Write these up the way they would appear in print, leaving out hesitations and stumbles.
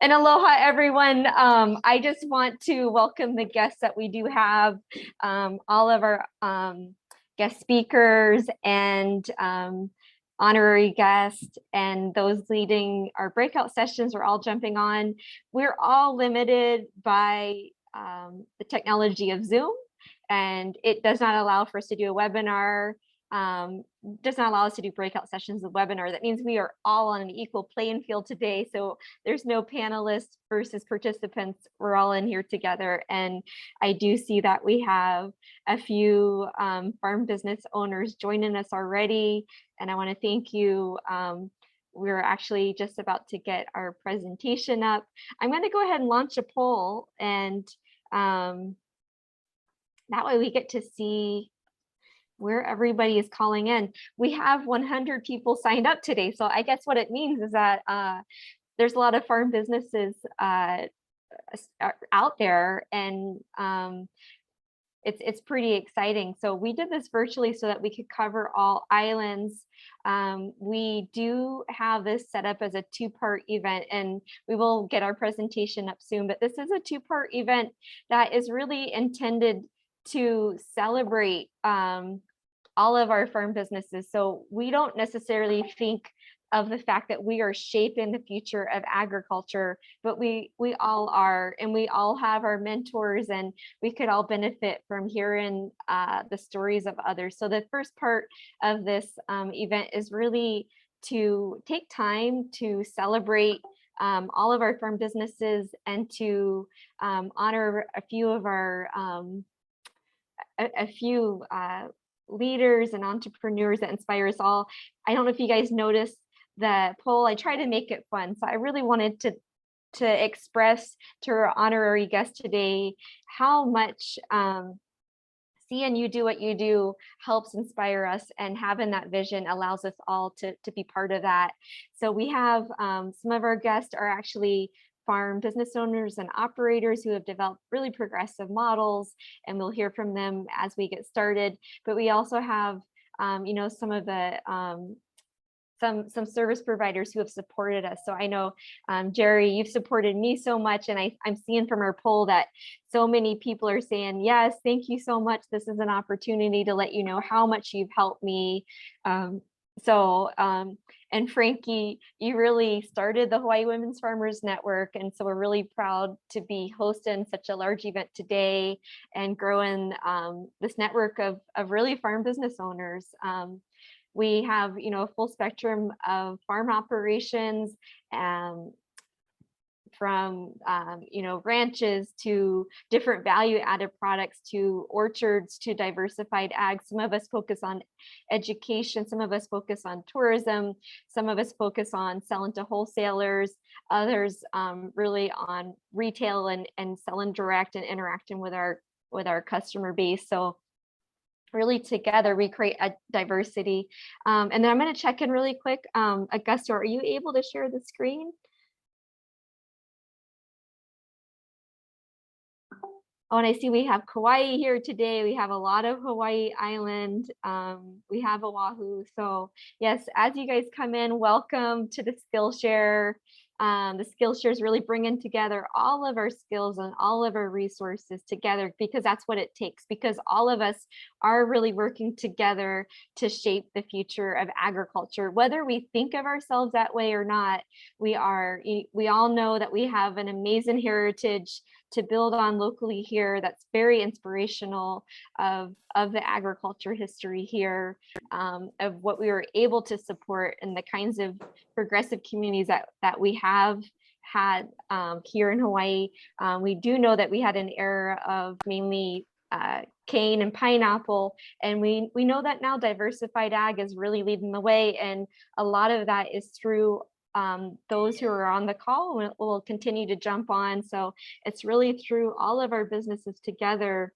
And aloha, everyone. I just want to welcome the guests that we do have, all of our guest speakers and honorary guests, and those leading our breakout sessions are all jumping on. We're all limited by the technology of Zoom, and it does not allow for us to do a webinar. Does not allow us to do breakout sessions of webinar. That means we are all on an equal playing field today. So there's no panelists versus participants. We're all in here together. And I do see that we have a few farm business owners joining us already. And I want to thank you. We're actually just about to get our presentation up. I'm going to go ahead and launch a poll, and that way we get to see where everybody is calling in. We have 100 people signed up today. So I guess what it means is that there's a lot of farm businesses out there, and it's pretty exciting. So we did this virtually so that we could cover all islands. We do have this set up as a two-part event, and we will get our presentation up soon, but this is a two-part event that is really intended to celebrate all of our farm businesses. So we don't necessarily think of the fact that we are shaping the future of agriculture, but we all are, and we all have our mentors, and we could all benefit from hearing the stories of others. So the first part of this event is really to take time to celebrate all of our farm businesses and to honor a few of our leaders and entrepreneurs that inspire us all. I don't know if you guys noticed the poll. I try to make it fun. So I really wanted to express to our honorary guest today how much seeing you do what you do helps inspire us, and having that vision allows us all to be part of that. So we have some of our guests are actually farm business owners and operators who have developed really progressive models, and we'll hear from them as we get started. But we also have, some of the some service providers who have supported us. So I know, Jerry, you've supported me so much, and I'm seeing from our poll that so many people are saying, yes, thank you so much. This is an opportunity to let you know how much you've helped me. And Frankie, you really started the Hawaii Women's Farmers Network. And so we're really proud to be hosting such a large event today and growing this network of really farm business owners. We have, a full spectrum of farm operations, from ranches to different value-added products to orchards to diversified ag. Some of us focus on education, some of us focus on tourism, some of us focus on selling to wholesalers, others really on retail and selling direct and interacting with our customer base. So really together we create a diversity. And then I'm going to check in really quick. Augusto, are you able to share the screen? Oh, and I see we have Kauai here today. We have a lot of Hawaii Island. We have Oahu. So yes, as you guys come in, welcome to the Skillshare. The Skillshare is really bringing together all of our skills and all of our resources together, because that's what it takes, because all of us are really working together to shape the future of agriculture. Whether we think of ourselves that way or not, we all know that we have an amazing heritage to build on locally here that's very inspirational of the agriculture history here, of what we were able to support and the kinds of progressive communities that we have had here in Hawaii. We do know that we had an era of mainly cane and pineapple, and we know that now diversified ag is really leading the way, and a lot of that is through those who are on the call will continue to jump on. So it's really through all of our businesses together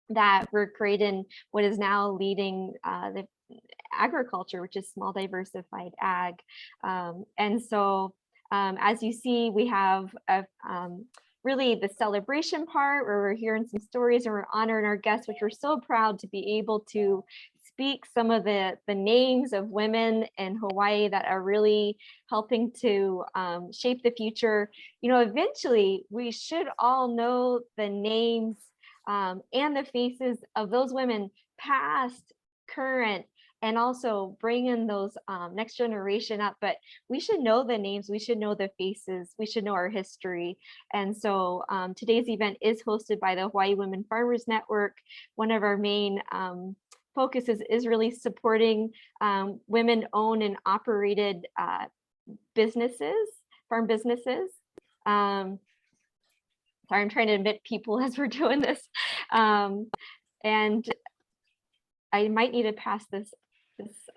that we're creating what is now leading the agriculture, which is small diversified ag. And so as you see, we have really the celebration part where we're hearing some stories and we're honoring our guests, which we're so proud to be able to speak some of the names of women in Hawaii that are really helping to shape the future. You know, eventually we should all know the names and the faces of those women, past, current, and also bring in those next generation up. But we should know the names, we should know the faces, we should know our history. And so today's event is hosted by the Hawaii Women Farmers Network. One of our main focuses is really supporting women-owned and operated businesses, farm businesses. Sorry, I'm trying to admit people as we're doing this. And I might need to pass this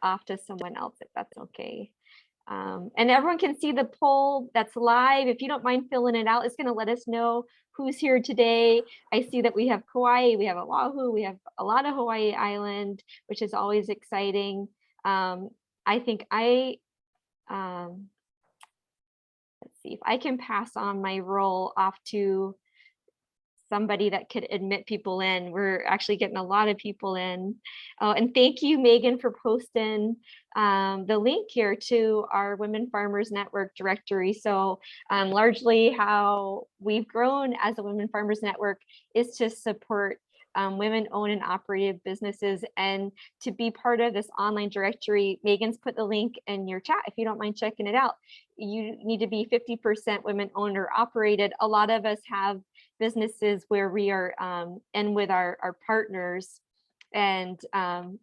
off to someone else if that's okay. And everyone can see the poll that's live. If you don't mind filling it out, it's going to let us know who's here today. I see that we have Kauai, we have Oahu, we have a lot of Hawaii Island, which is always exciting. I think let's see if I can pass on my role off to somebody that could admit people in. We're actually getting a lot of people in. Oh, and thank you, Megan, for posting the link here to our Women Farmers Network directory. So largely how we've grown as a Women Farmers Network is to support women-owned and operated businesses. And to be part of this online directory, Megan's put the link in your chat if you don't mind checking it out. You need to be 50% women-owned or operated. A lot of us have businesses where we are in with our partners and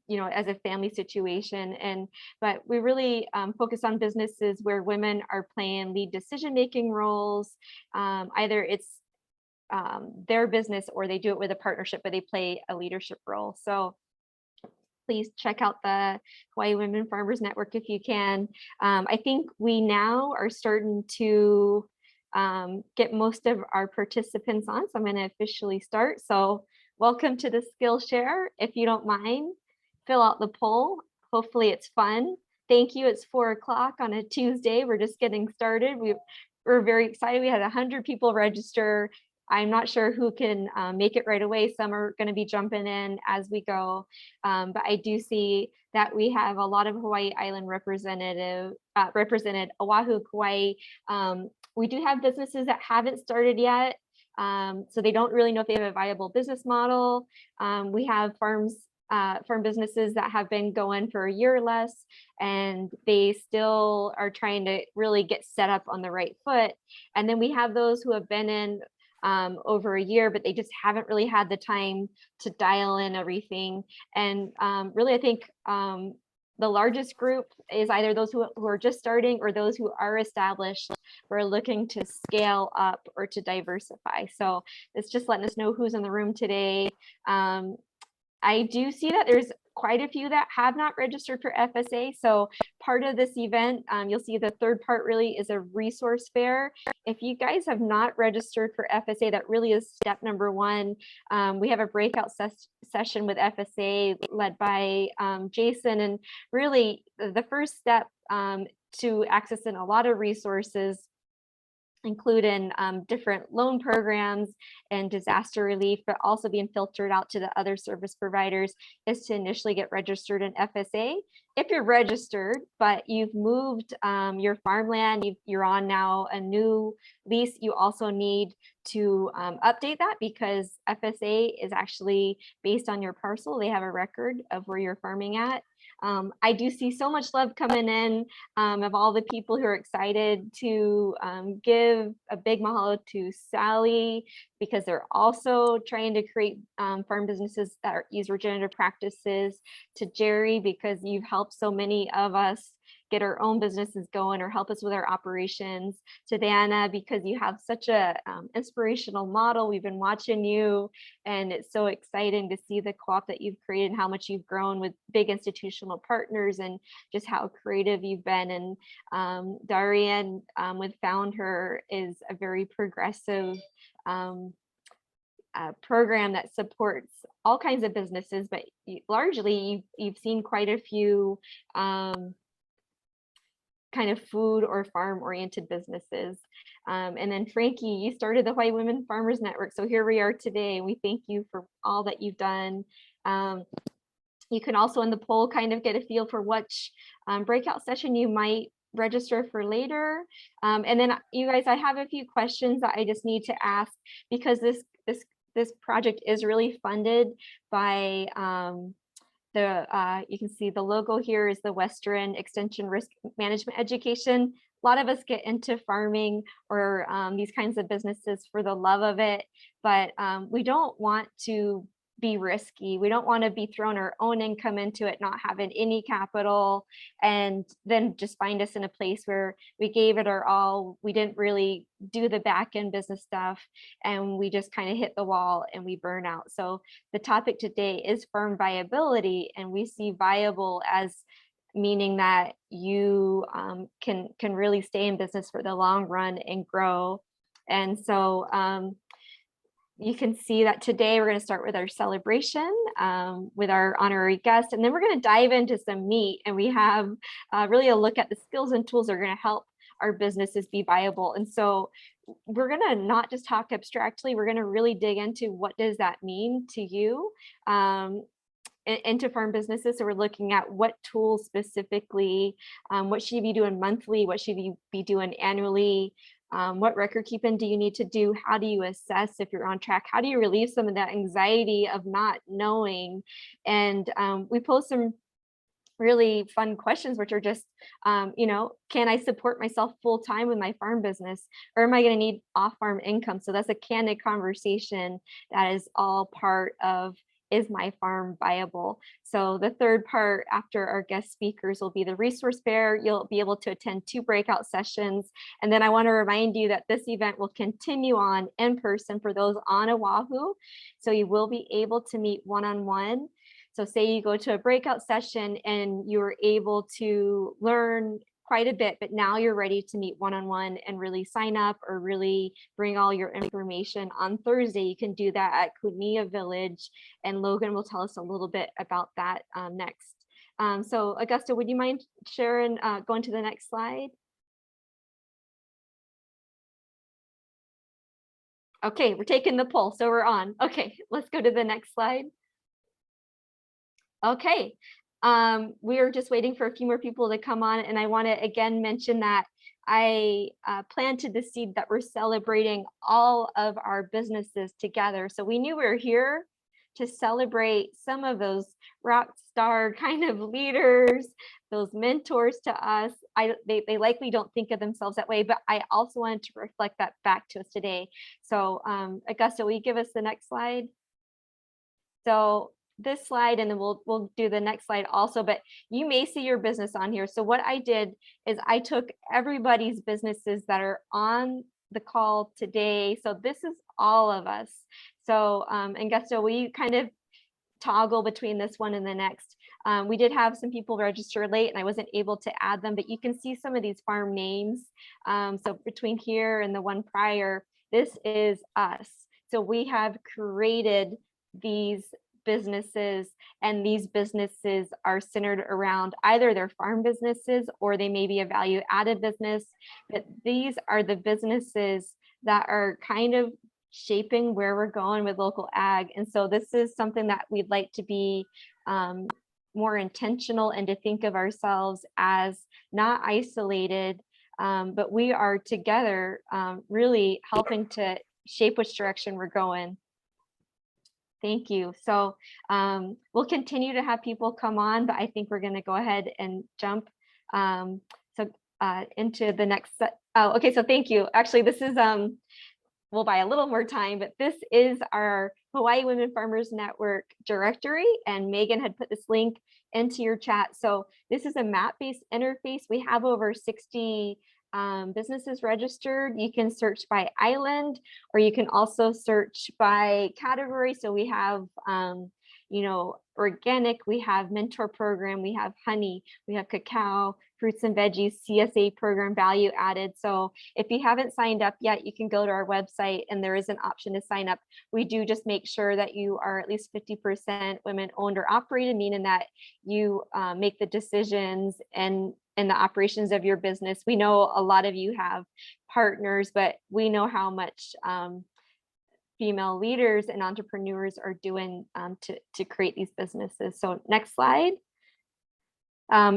you know, as a family situation, but we really focus on businesses where women are playing lead decision-making roles. Either it's their business or they do it with a partnership, but they play a leadership role. So please check out the Hawaii Women Farmers Network if you can. I think we now are starting to get most of our participants on, so I'm going to officially start. So welcome to the Skillshare. If you don't mind, fill out the poll. Hopefully it's fun. Thank you. It's 4 o'clock on a Tuesday. We're just getting started. We're very excited. We had 100 people register. I'm not sure who can make it right away. Some are going to be jumping in as we go. But I do see that we have a lot of Hawaii Island represented, Oahu, Kauai. We do have businesses that haven't started yet. So they don't really know if they have a viable business model. We have farm businesses that have been going for a year or less, and they still are trying to really get set up on the right foot. And then we have those who have been in over a year, but they just haven't really had the time to dial in everything. And really, I think the largest group is either those who are just starting or those who are established. We're looking to scale up or to diversify. So it's just letting us know who's in the room today. I do see that there's quite a few that have not registered for FSA. So part of this event, you'll see the third part really is a resource fair. If you guys have not registered for FSA, that really is step number one. We have a breakout session with FSA led by Jason. And really the first step to accessing a lot of resources, including different loan programs and disaster relief, but also being filtered out to the other service providers, is to initially get registered in FSA. If you're registered, but you've moved your farmland, you're on now a new lease, you also need to update that, because FSA is actually based on your parcel. They have a record of where you're farming at. I do see so much love coming in of all the people who are excited to give a big mahalo to Sally, because they're also trying to create farm businesses that use regenerative practices, to Jerry, because you've helped so many of us get our own businesses going or help us with our operations, to Diana, because you have such a inspirational model. We've been watching you, and it's so exciting to see the co-op that you've created and how much you've grown with big institutional partners, and just how creative you've been. And Darian with Found Her is a very progressive program that supports all kinds of businesses, but largely you've seen quite a few kind of food or farm oriented businesses. And then Frankie, you started the Hawaii Women Farmers Network. So here we are today, and we thank you for all that you've done. You can also in the poll kind of get a feel for which breakout session you might register for later. And then you guys, I have a few questions that I just need to ask, because this project is really funded by you can see the logo here is the Western Extension Risk Management Education. A lot of us get into farming or these kinds of businesses for the love of it, but we don't want to be risky. We don't want to be throwing our own income into it, not having any capital, and then just find us in a place where we gave it our all. We didn't really do the back end business stuff, and we just kind of hit the wall and we burn out. So the topic today is farm viability, and we see viable as meaning that you can really stay in business for the long run and grow. And so you can see that today we're going to start with our celebration with our honorary guest, and then we're going to dive into some meat, and we have really a look at the skills and tools that are going to help our businesses be viable. And so we're going to not just talk abstractly, we're going to really dig into what does that mean to you into farm businesses. So we're looking at what tools specifically, what should you be doing monthly, what should you be doing annually, what record keeping do you need to do? How do you assess if you're on track? How do you relieve some of that anxiety of not knowing? And we pose some really fun questions, which are just, can I support myself full time with my farm business, or am I going to need off farm income? So that's a candid conversation that is all part of, is my farm viable? So the third part after our guest speakers will be the resource fair. You'll be able to attend 2 breakout sessions. And then I want to remind you that this event will continue on in person for those on Oahu. So you will be able to meet one-on-one. So say you go to a breakout session and you're able to learn quite a bit, but now you're ready to meet one-on-one and really sign up or really bring all your information on Thursday. You can do that at Kunia Village, and Logan will tell us a little bit about that next. So Augusta, would you mind sharing, going to the next slide? Okay, we're taking the poll, so we're on. Okay, let's go to the next slide. Okay, we are just waiting for a few more people to come on, and I want to again mention that I planted the seed that we're celebrating all of our businesses together. So we knew we were here to celebrate some of those rock star kind of leaders, those mentors to us. They likely don't think of themselves that way, but I also wanted to reflect that back to us today. So Augusta, will you give us the next slide? So this slide, and then we'll do the next slide also, but you may see your business on here. So what I did is I took everybody's businesses that are on the call today. So this is all of us. So Augusta, will you kind of toggle between this one and the next? We did have some people register late and I wasn't able to add them, but you can see some of these farm names. So between here and the one prior, this is us. So we have created these businesses, and these businesses are centered around either their farm businesses or they may be a value added business. But these are the businesses that are kind of shaping where we're going with local ag. And so this is something that we'd like to be more intentional and to think of ourselves as not isolated, but we are together really helping to shape which direction we're going. Thank you. So we'll continue to have people come on, but I think we're going to go ahead and jump into the next set. Oh, okay. So thank you. Actually, this is we'll buy a little more time, but this is our Hawaii Women Farmers Network directory, and Megan had put this link into your chat. So this is a map-based interface. We have over 60 businesses registered. You can search by island, or you can also search by category. So we have, organic, we have mentor program, we have honey, we have cacao, fruits and veggies, CSA program, value added. So if you haven't signed up yet, you can go to our website and there is an option to sign up. We do just make sure that you are at least 50% women owned or operated, meaning that you make the decisions and the operations of your business. We know a lot of you have partners, but we know how much female leaders and entrepreneurs are doing to create these businesses. So next slide.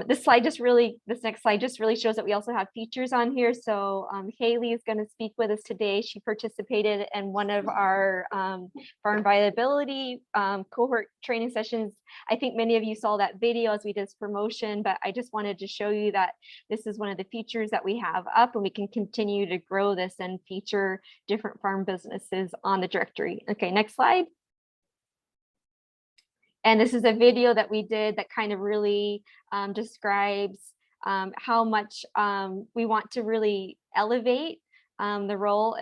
This next slide just really shows that we also have features on here. So Haley is going to speak with us today. She participated in one of our farm viability cohort training sessions. I think many of you saw that video as we did this promotion, but I just wanted to show you that this is one of the features that we have up, and we can continue to grow this and feature different farm businesses on the directory. Okay, next slide. And this is a video that we did that kind of really describes how much we want to really elevate the role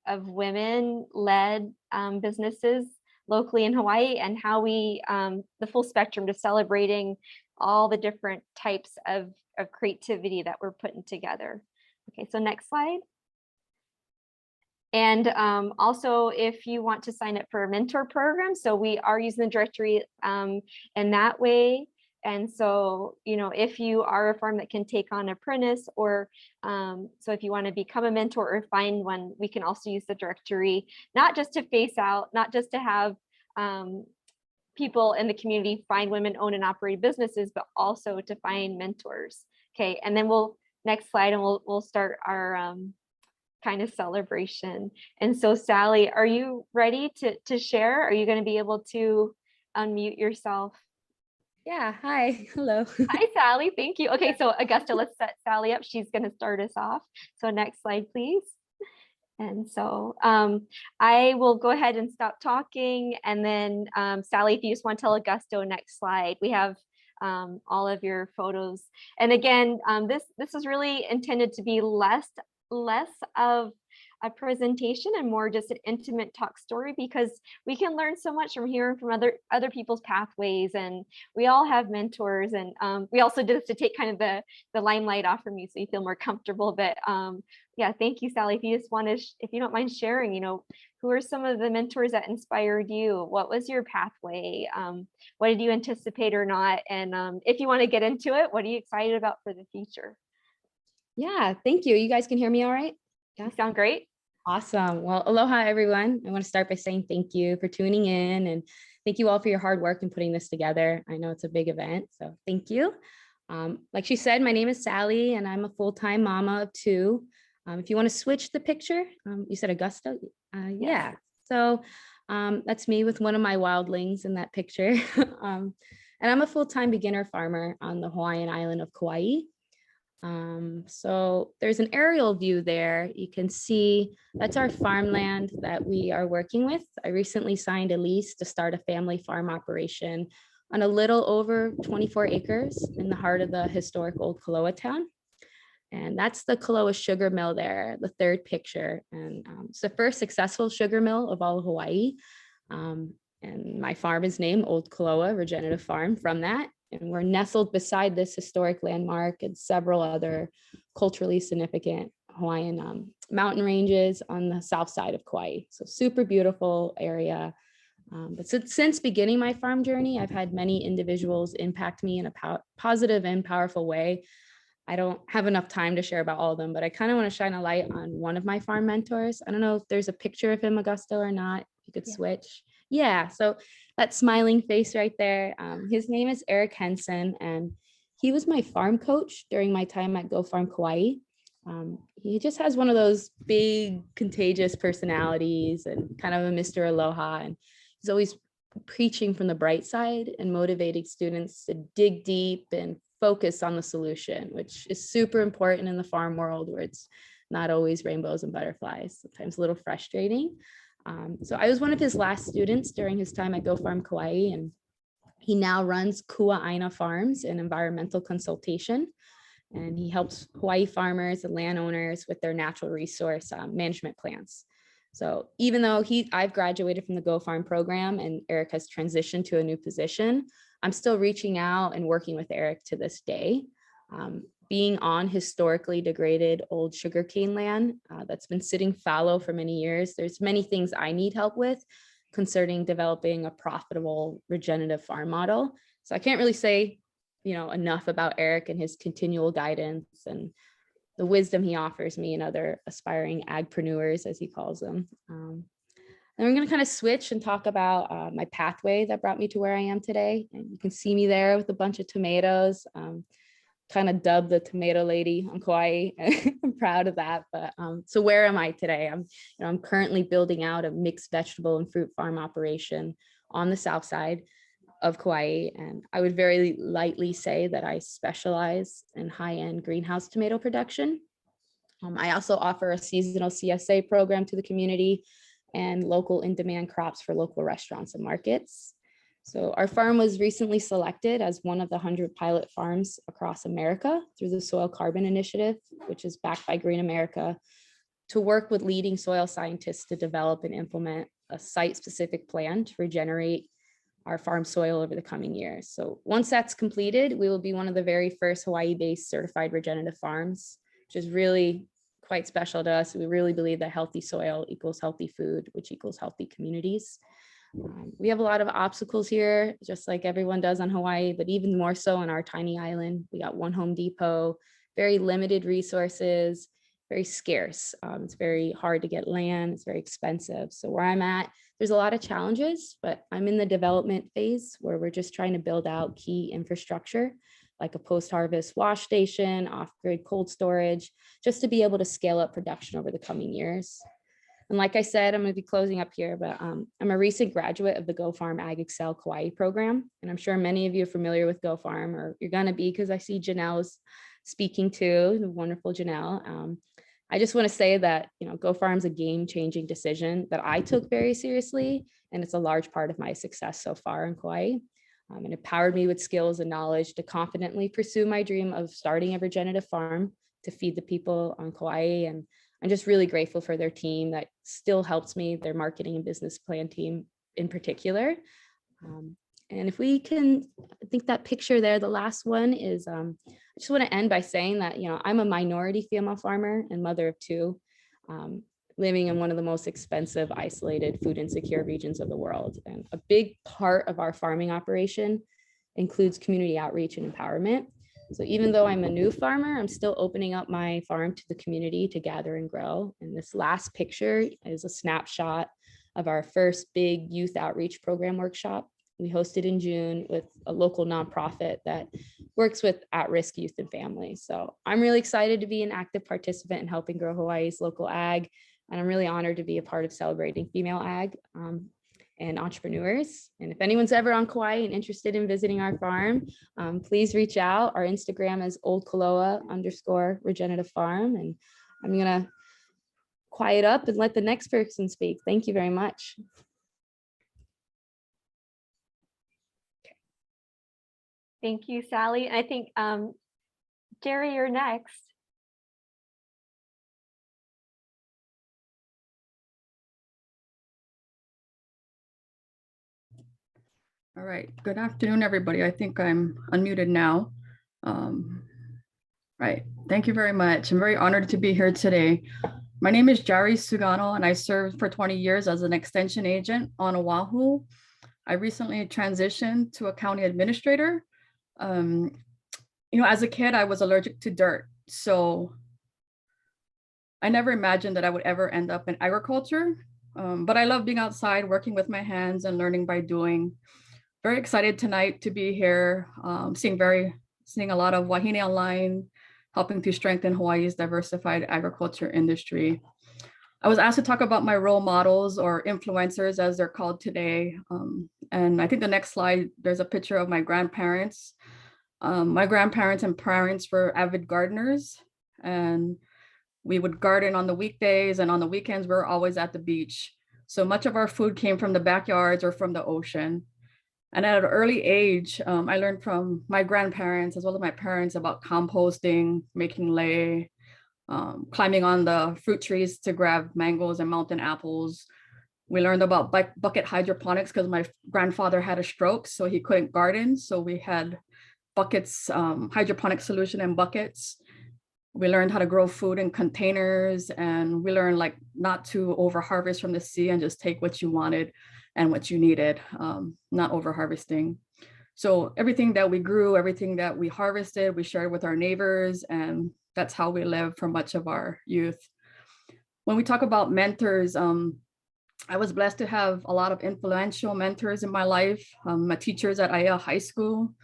of women-led businesses locally in Hawaii, and how we, the full spectrum, to celebrating all the different types of creativity that we're putting together. Okay, so next slide. And also, if you want to sign up for a mentor program, so we are using the directory in that way. And so, you know, if you are a farm that can take on apprentice, or so if you want to become a mentor or find one, we can also use the directory, not just to face out, not just to have people in the community find women owned and operated businesses, but also to find mentors. Okay, and then next slide, and we'll start our kind of celebration. And so Sally, are you ready to share? Are you going to be able to unmute yourself? Yeah, hi, hello. Hi, Sally, thank you. Okay, so Augusta, let's set Sally up. She's going to start us off. So next slide, please. And so I will go ahead and stop talking. And then Sally, if you just want to tell Augusto, next slide, we have all of your photos. And again, this is really intended to be less of a presentation and more just an intimate talk story, because we can learn so much from hearing from other people's pathways, and we all have mentors. And we also did this to take kind of the limelight off from you, so you feel more comfortable. But yeah, thank you, Sally. If you just want to, if you don't mind sharing, you know, who are some of the mentors that inspired you? What was your pathway? What did you anticipate or not? And if you want to get into it, what are you excited about for the future? Yeah, thank you. You guys can hear me all right? Yeah. You sound great. Awesome. Well, aloha, everyone. I want to start by saying thank you for tuning in, and thank you all for your hard work in putting this together. I know it's a big event, so thank you. Like she said, my name is Sally, and I'm a full-time mama of two. If you want to switch the picture, you said Augusta? Yes. Yeah. So that's me with one of my wildlings in that picture. And I'm a full-time beginner farmer on the Hawaiian island of Kauai. So there's an aerial view there. You can see that's our farmland that we are working with. I recently signed a lease to start a family farm operation on a little over 24 acres in the heart of the historic Old Koloa town. And that's the Koloa sugar mill there, the third picture. And it's the first successful sugar mill of all of Hawaii. And my farm is named Old Koloa Regenerative Farm from that. And we're nestled beside this historic landmark and several other culturally significant Hawaiian mountain ranges on the south side of Kauai. So super beautiful area. But since beginning my farm journey, I've had many individuals impact me in a positive and powerful way. I don't have enough time to share about all of them, but I kind of want to shine a light on one of my farm mentors. I don't know if there's a picture of him, Augusto, or not. You could switch. Yeah, so that smiling face right there. His name is Eric Henson, and he was my farm coach during my time at Go Farm Kauai. He just has one of those big, contagious personalities and kind of a Mr. Aloha. And he's always preaching from the bright side and motivating students to dig deep and focus on the solution, which is super important in the farm world where it's not always rainbows and butterflies, sometimes a little frustrating. So I was one of his last students during his time at Go Farm Kauai, and he now runs Kua'aina Farms and environmental consultation. And he helps Hawaii farmers and landowners with their natural resource management plans. So even though I've graduated from the Go Farm program and Eric has transitioned to a new position, I'm still reaching out and working with Eric to this day. Being on historically degraded old sugarcane land that's been sitting fallow for many years, there's many things I need help with concerning developing a profitable regenerative farm model. So I can't really say, enough about Eric and his continual guidance and the wisdom he offers me and other aspiring agpreneurs, as he calls them. And we're going to kind of switch and talk about my pathway that brought me to where I am today. And you can see me there with a bunch of tomatoes, kind of dubbed the tomato lady on Kauai. I'm proud of that. But so where am I today? I'm currently building out a mixed vegetable and fruit farm operation on the south side of Kauai. And I would very lightly say that I specialize in high-end greenhouse tomato production. I also offer a seasonal CSA program to the community and local in-demand crops for local restaurants and markets. So our farm was recently selected as one of the 100 pilot farms across America through the Soil Carbon Initiative, which is backed by Green America, to work with leading soil scientists to develop and implement a site-specific plan to regenerate our farm soil over the coming years. So once that's completed, we will be one of the very first Hawaii-based certified regenerative farms, which is really quite special to us. We really believe that healthy soil equals healthy food, which equals healthy communities. We have a lot of obstacles here, just like everyone does on Hawaii, but even more so on our tiny island. We got one Home Depot, very limited resources, very scarce. It's very hard to get land. It's very expensive. So where I'm at, there's a lot of challenges, but I'm in the development phase where we're just trying to build out key infrastructure, like a post-harvest wash station, off-grid cold storage, just to be able to scale up production over the coming years. And like I said, I'm going to be closing up here, but I'm a recent graduate of the Go Farm Ag Excel Kauai program. And I'm sure many of you are familiar with Go Farm, or you're going to be, because I see Janelle's speaking too, the wonderful Janelle. I just want to say that, Go Farm is a game-changing decision that I took very seriously, and it's a large part of my success so far in Kauai. It empowered me with skills and knowledge to confidently pursue my dream of starting a regenerative farm to feed the people on Kauai. And I'm just really grateful for their team that still helps me, their marketing and business plan team in particular. And if we can, I think that picture there, the last one is, I just want to end by saying that, I'm a minority female farmer and mother of two, living in one of the most expensive, isolated, food insecure regions of the world. And a big part of our farming operation includes community outreach and empowerment. So even though I'm a new farmer, I'm still opening up my farm to the community to gather and grow. And this last picture is a snapshot of our first big youth outreach program workshop we hosted in June with a local nonprofit that works with at-risk youth and families. So I'm really excited to be an active participant in helping grow Hawaii's local ag. And I'm really honored to be a part of celebrating female ag and entrepreneurs. And if anyone's ever on Kauai and interested in visiting our farm, please reach out. Our Instagram is oldkaloa_regenerative farm. And I'm gonna quiet up and let the next person speak. Thank you very much. Thank you, Sally. I think, Jerry, you're next. All right, good afternoon, everybody. I think I'm unmuted now. Right, thank you very much. I'm very honored to be here today. My name is Jari Sugano, and I served for 20 years as an extension agent on Oahu. I recently transitioned to a county administrator. As a kid, I was allergic to dirt. So I never imagined that I would ever end up in agriculture. But I love being outside, working with my hands and learning by doing. Very excited tonight to be here, seeing a lot of wahine online, helping to strengthen Hawaii's diversified agriculture industry. I was asked to talk about my role models, or influencers as they're called today. And I think the next slide, there's a picture of my grandparents. My grandparents and parents were avid gardeners, and we would garden on the weekdays, and on the weekends, we were always at the beach. So much of our food came from the backyards or from the ocean. And at an early age, I learned from my grandparents as well as my parents about composting, making lei, climbing on the fruit trees to grab mangoes and mountain apples. We learned about bucket hydroponics because my grandfather had a stroke, so he couldn't garden. So we had buckets, hydroponic solution in buckets. We learned how to grow food in containers, and we learned not to over harvest from the sea and just take what you wanted and what you needed, not over harvesting. So everything that we grew, everything that we harvested, we shared with our neighbors, and that's how we lived for much of our youth. When we talk about mentors, I was blessed to have a lot of influential mentors in my life, my teachers at IA High School,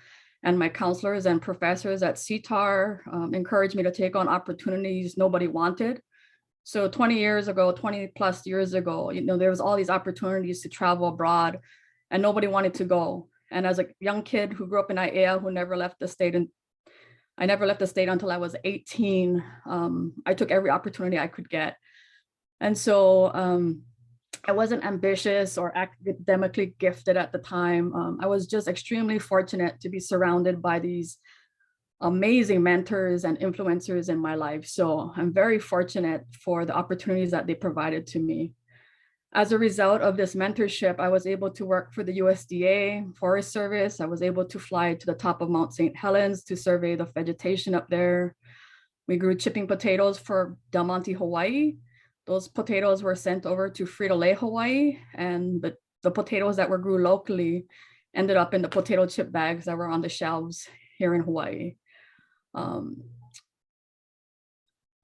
and my counselors and professors at CTAR encouraged me to take on opportunities nobody wanted. So 20 years ago, 20 plus years ago, there was all these opportunities to travel abroad and nobody wanted to go. And as a young kid who grew up in IA, who never left the state, and I never left the state until I was 18, I took every opportunity I could get. And so I wasn't ambitious or academically gifted at the time. I was just extremely fortunate to be surrounded by these amazing mentors and influencers in my life. So I'm very fortunate for the opportunities that they provided to me. As a result of this mentorship, I was able to work for the USDA Forest Service. I was able to fly to the top of Mount St. Helens to survey the vegetation up there. We grew chipping potatoes for Del Monte, Hawaii. Those potatoes were sent over to Frito-Lay, Hawaii, and the potatoes that were grew locally ended up in the potato chip bags that were on the shelves here in Hawaii.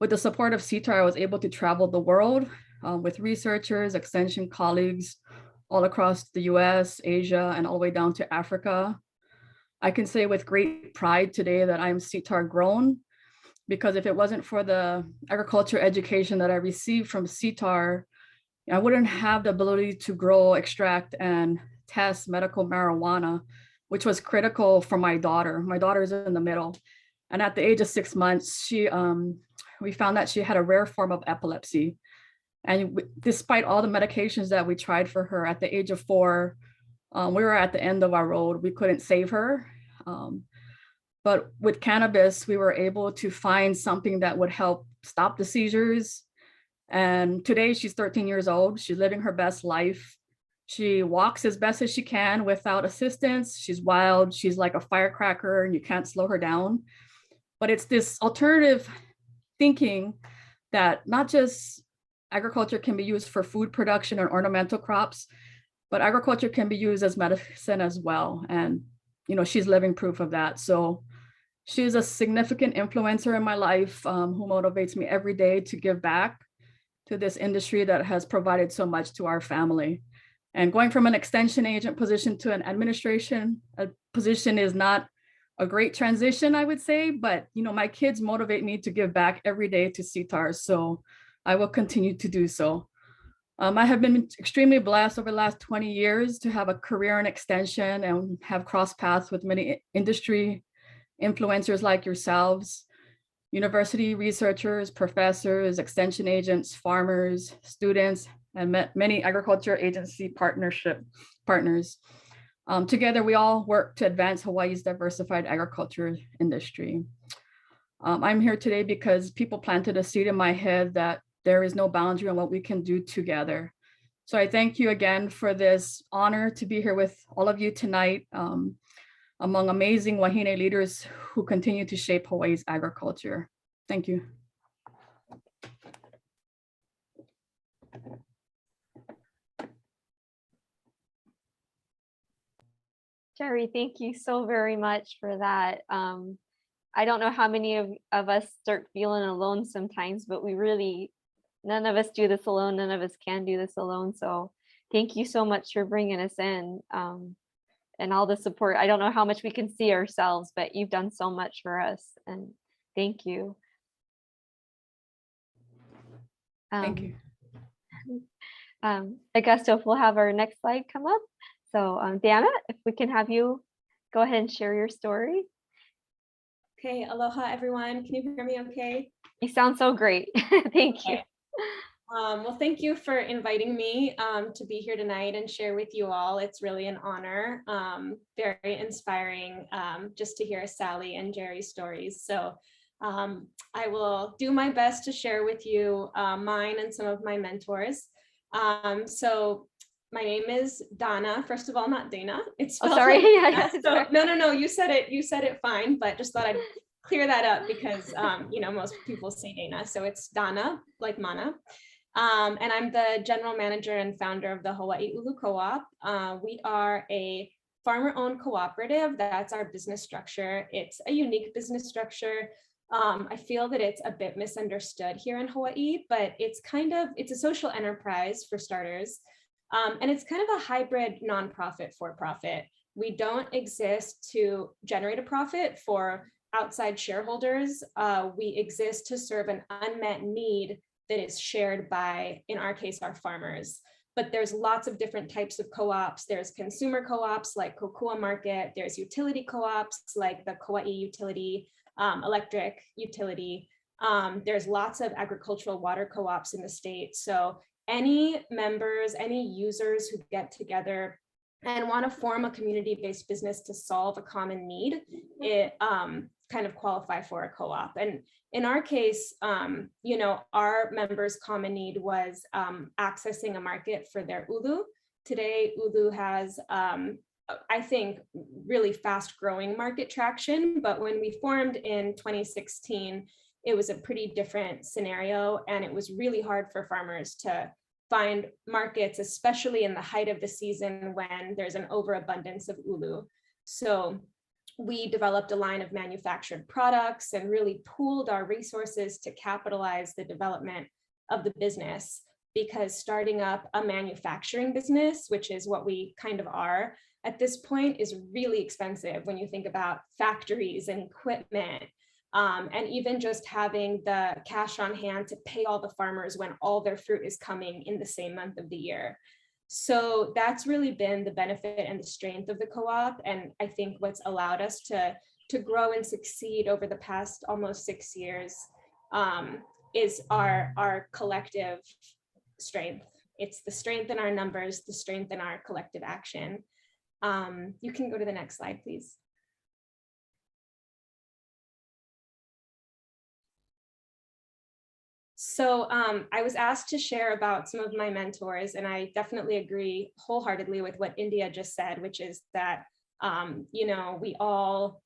With the support of CTAR, I was able to travel the world with researchers, extension colleagues all across the US, Asia, and all the way down to Africa. I can say with great pride today that I'm CTAR grown, because if it wasn't for the agriculture education that I received from CTAR, I wouldn't have the ability to grow, extract, and test medical marijuana, which was critical for my daughter. My daughter's in the middle. And at the age of 6 months, we found that she had a rare form of epilepsy. And despite all the medications that we tried for her, at the age of 4, we were at the end of our road. We couldn't save her. But with cannabis, we were able to find something that would help stop the seizures. And today she's 13 years old. She's living her best life. She walks as best as she can without assistance. She's wild. She's like a firecracker and you can't slow her down. But it's this alternative thinking that not just agriculture can be used for food production and ornamental crops, but agriculture can be used as medicine as well. And, she's living proof of that. So she's a significant influencer in my life who motivates me every day to give back to this industry that has provided so much to our family. And going from an extension agent position to an administration position is not a great transition, I would say, but my kids motivate me to give back every day to CTAR, so I will continue to do so. I have been extremely blessed over the last 20 years to have a career in extension and have crossed paths with many industry influencers like yourselves, university researchers, professors, extension agents, farmers, students, and many agriculture agency partners. Together, we all work to advance Hawaii's diversified agriculture industry. I'm here today because people planted a seed in my head that there is no boundary on what we can do together. So I thank you again for this honor to be here with all of you tonight, among amazing Wahine leaders who continue to shape Hawaii's agriculture. Thank you. Jerry, thank you so very much for that. I don't know how many of us start feeling alone sometimes, but none of us do this alone. None of us can do this alone. So thank you so much for bringing us in and all the support. I don't know how much we can see ourselves, but you've done so much for us, and thank you. Thank you. Augusto, if we'll have our next slide come up. So Diana, if we can have you go ahead and share your story. Okay, aloha everyone. Can you hear me okay? You sound so great. Thank you. Well, thank you for inviting me to be here tonight and share with you all. It's really an honor, very inspiring just to hear Sally and Jerry's stories. So I will do my best to share with you mine and some of my mentors. So my name is Dana. First of all, not Dana. It's spelled sorry. Like so, no. You said it fine, but just thought I'd clear that up because most people say Dana. So it's Dana, like Mana. And I'm the general manager and founder of the Hawaii Ulu Co-op. We are a farmer-owned cooperative. That's our business structure. It's a unique business structure. I feel that it's a bit misunderstood here in Hawaii, but it's a social enterprise for starters. And it's kind of a hybrid nonprofit for-profit. We don't exist to generate a profit for outside shareholders. We exist to serve an unmet need that is shared by, in our case, our farmers. But there's lots of different types of co-ops. There's consumer co-ops like Kokua Market. There's utility co-ops like the Kauai Utility, electric utility. There's lots of agricultural water co-ops in the state. So any members, any users who get together and want to form a community-based business to solve a common need, it kind of qualify for a co-op. And in our case, you know, our members' common need was accessing a market for their ulu. Today, ulu has, I think, really fast-growing market traction. But when we formed in 2016, it was a pretty different scenario, and it was really hard for farmers to find markets, especially in the height of the season when there's an overabundance of ulu. So we developed a line of manufactured products and really pooled our resources to capitalize the development of the business, because starting up a manufacturing business, which is what we kind of are at this point, is really expensive when you think about factories and equipment. And even just having the cash on hand to pay all the farmers when all their fruit is coming in the same month of the year. So that's really been the benefit and the strength of the co-op. And I think what's allowed us to grow and succeed over the past almost 6 years is our collective strength. It's the strength in our numbers, the strength in our collective action. You can go to the next slide, please. So I was asked to share about some of my mentors, and I definitely agree wholeheartely with what India just said, which is that, you know, we all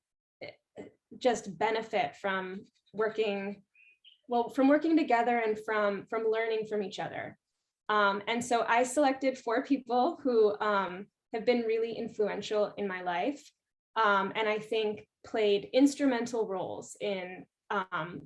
just benefit from working, well, from working together and from learning from each other. And so I selected 4 people who have been really influential in my life, and I think played instrumental roles in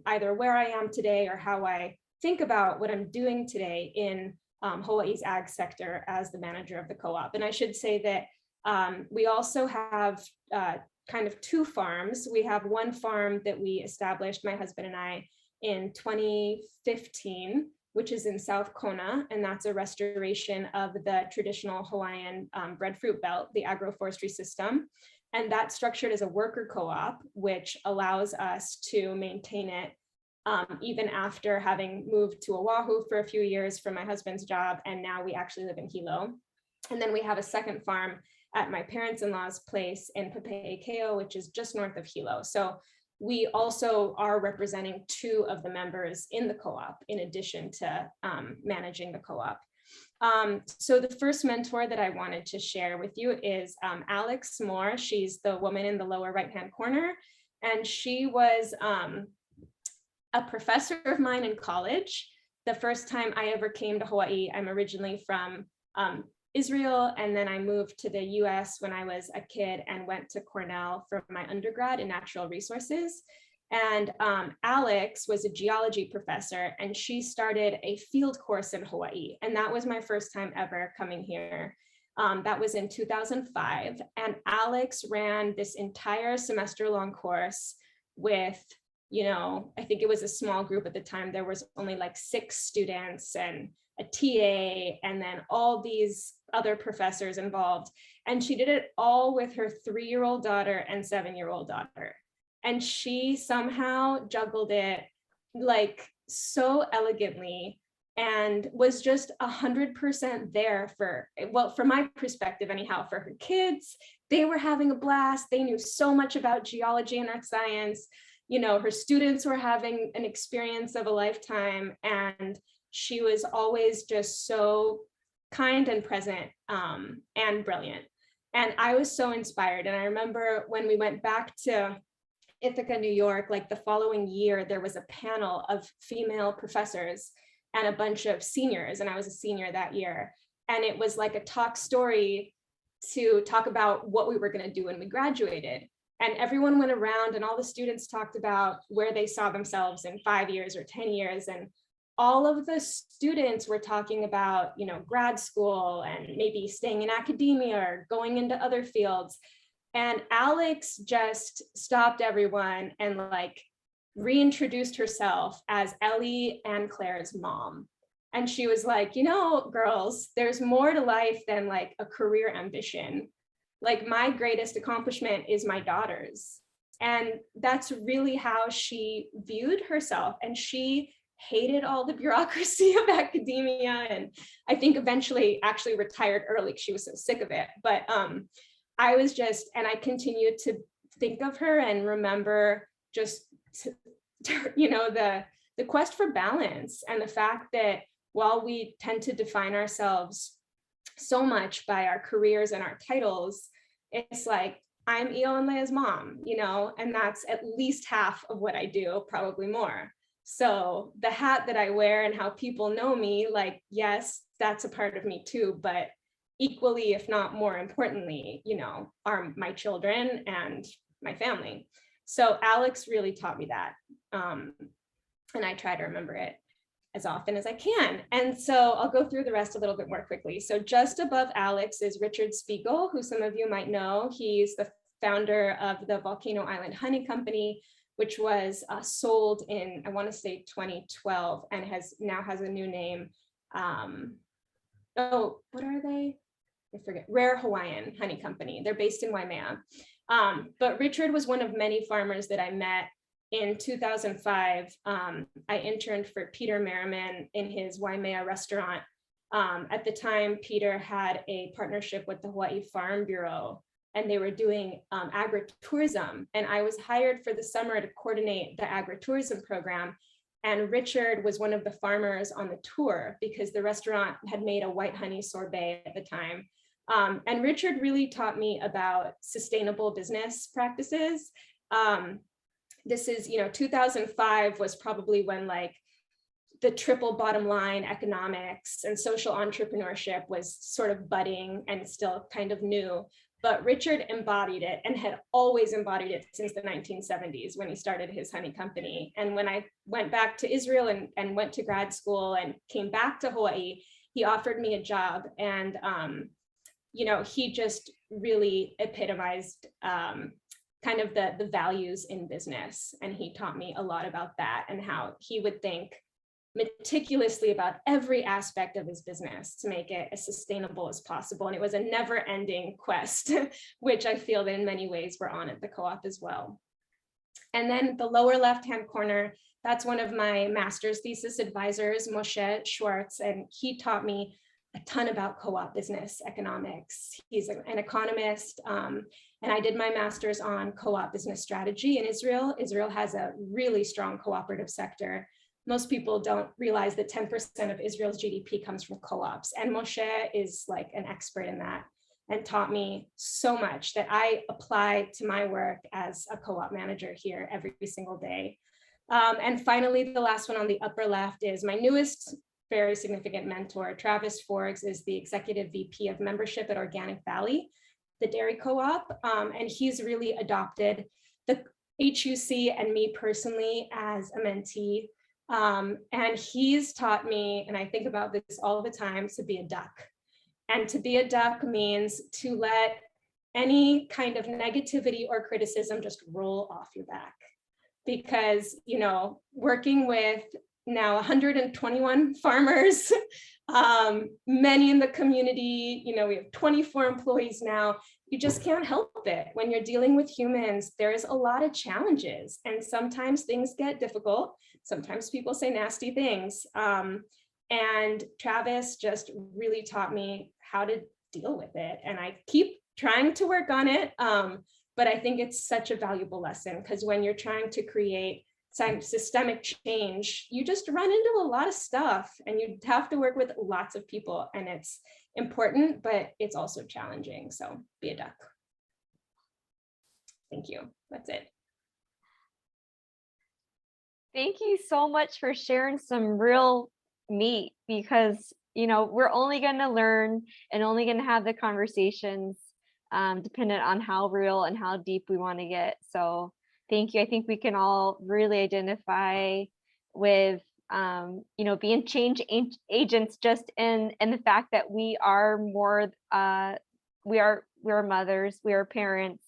either where I am today or how I think about what I'm doing today in Hawaii's ag sector as the manager of the co-op. And I should say that we also have kind of 2 farms. We have one farm that we established, my husband and I, in 2015, which is in South Kona, and that's a restoration of the traditional Hawaiian breadfruit belt, the agroforestry system. And that's structured as a worker co-op, which allows us to maintain it even after having moved to Oahu for a few years for my husband's job. And now we actually live in Hilo. And then we have a second farm at my parents-in-law's place in Pape'ekeo, which is just north of Hilo. So we also are representing 2 of the members in the co-op, in addition to managing the co-op. So the first mentor that I wanted to share with you is Alex Moore. She's the woman in the lower right-hand corner, and she was a professor of mine in college. The first time I ever came to Hawaii, I'm originally from Israel, and then I moved to the US when I was a kid and went to Cornell for my undergrad in natural resources. And Alex was a geology professor, and she started a field course in Hawaii. And that was my first time ever coming here. That was in 2005. And Alex ran this entire semester-long course with, you know, I think it was a small group at the time. There was only like 6 students and a TA, and then all these other professors involved. And she did it all with her 3-year-old daughter and 7-year-old daughter. And she somehow juggled it like so elegantly and was just 100% there for, well, from my perspective anyhow, for her kids. They were having a blast. They knew so much about geology and earth science. You know, her students were having an experience of a lifetime, and she was always just so kind and present and brilliant. And I was so inspired. And I remember when we went back to Ithaca, New York, like the following year, there was a panel of female professors and a bunch of seniors, and I was a senior that year. And it was like a talk story to talk about what we were going to do when we graduated. And everyone went around and all the students talked about where they saw themselves in 5 years or 10 years. And all of the students were talking about, you know, grad school and maybe staying in academia or going into other fields. And Alex just stopped everyone and like reintroduced herself as Ellie and Claire's mom. And she was like, you know, girls, there's more to life than like a career ambition. Like my greatest accomplishment is my daughter's. And that's really how she viewed herself. And she hated all the bureaucracy of academia. And I think eventually actually retired early because she was so sick of it. But I was just, and I continued to think of her and remember just, you know, the quest for balance and the fact that while we tend to define ourselves so much by our careers and our titles, it's like, I'm Ital and Leia's mom, you know, and that's at least half of what I do, probably more. So the hat that I wear and how people know me, like, yes, that's a part of me too, but equally, if not more importantly, you know, are my children and my family. So Alex really taught me that. And I try to remember it as often as I can. And so I'll go through the rest a little bit more quickly. So just above Alex is Richard Spiegel, who some of you might know. He's the founder of the Volcano Island Honey Company, which was sold in, I want to say 2012, and now has a new name. Oh, what are they? I forget. Rare Hawaiian Honey Company. They're based in Waimea. But Richard was one of many farmers that I met. In 2005, I interned for Peter Merriman in his Waimea restaurant. At the time, Peter had a partnership with the Hawaii Farm Bureau, and they were doing agritourism. And I was hired for the summer to coordinate the agritourism program. And Richard was one of the farmers on the tour because the restaurant had made a white honey sorbet at the time. And Richard really taught me about sustainable business practices. This is, you know, 2005 was probably when like the triple bottom line economics and social entrepreneurship was sort of budding and still kind of new. But Richard embodied it and had always embodied it since the 1970s when he started his honey company. And when I went back to Israel and went to grad school and came back to Hawaii, he offered me a job. And, you know, he just really epitomized kind of the values in business. And he taught me a lot about that and how he would think meticulously about every aspect of his business to make it as sustainable as possible. And it was a never-ending quest, which I feel that in many ways we're on at the co-op as well. And then the lower left-hand corner, that's one of my master's thesis advisors, Moshe Schwartz, and he taught me a ton about co-op business economics. He's an economist, and I did my master's on co-op business strategy in Israel. Israel has a really strong cooperative sector. Most people don't realize that 10% of Israel's GDP comes from co-ops, and Moshe is like an expert in that and taught me so much that I apply to my work as a co-op manager here every single day. And finally, the last one on the upper left is my newest very significant mentor. Travis Forex is the executive VP of membership at Organic Valley, the dairy co-op. And he's really adopted the HUC and me personally as a mentee. And he's taught me, and I think about this all the time, to be a duck. And to be a duck means to let any kind of negativity or criticism just roll off your back. Because, you know, working with now 121 farmers, many in the community, you know, we have 24 employees now. You just can't help it. When you're dealing with humans, there's a lot of challenges, and sometimes things get difficult. Sometimes people say nasty things. And Travis just really taught me how to deal with it. And I keep trying to work on it. But I think it's such a valuable lesson, because when you're trying to create some systemic change, you just run into a lot of stuff and you have to work with lots of people, and it's important, but it's also challenging. So be a duck. Thank you. That's it. Thank you so much for sharing some real meat, because, you know, we're only going to learn and only going to have the conversations dependent on how real and how deep we want to get. So thank you. I think we can all really identify with you know, being change agents just in the fact that we are more, we're mothers, we are parents,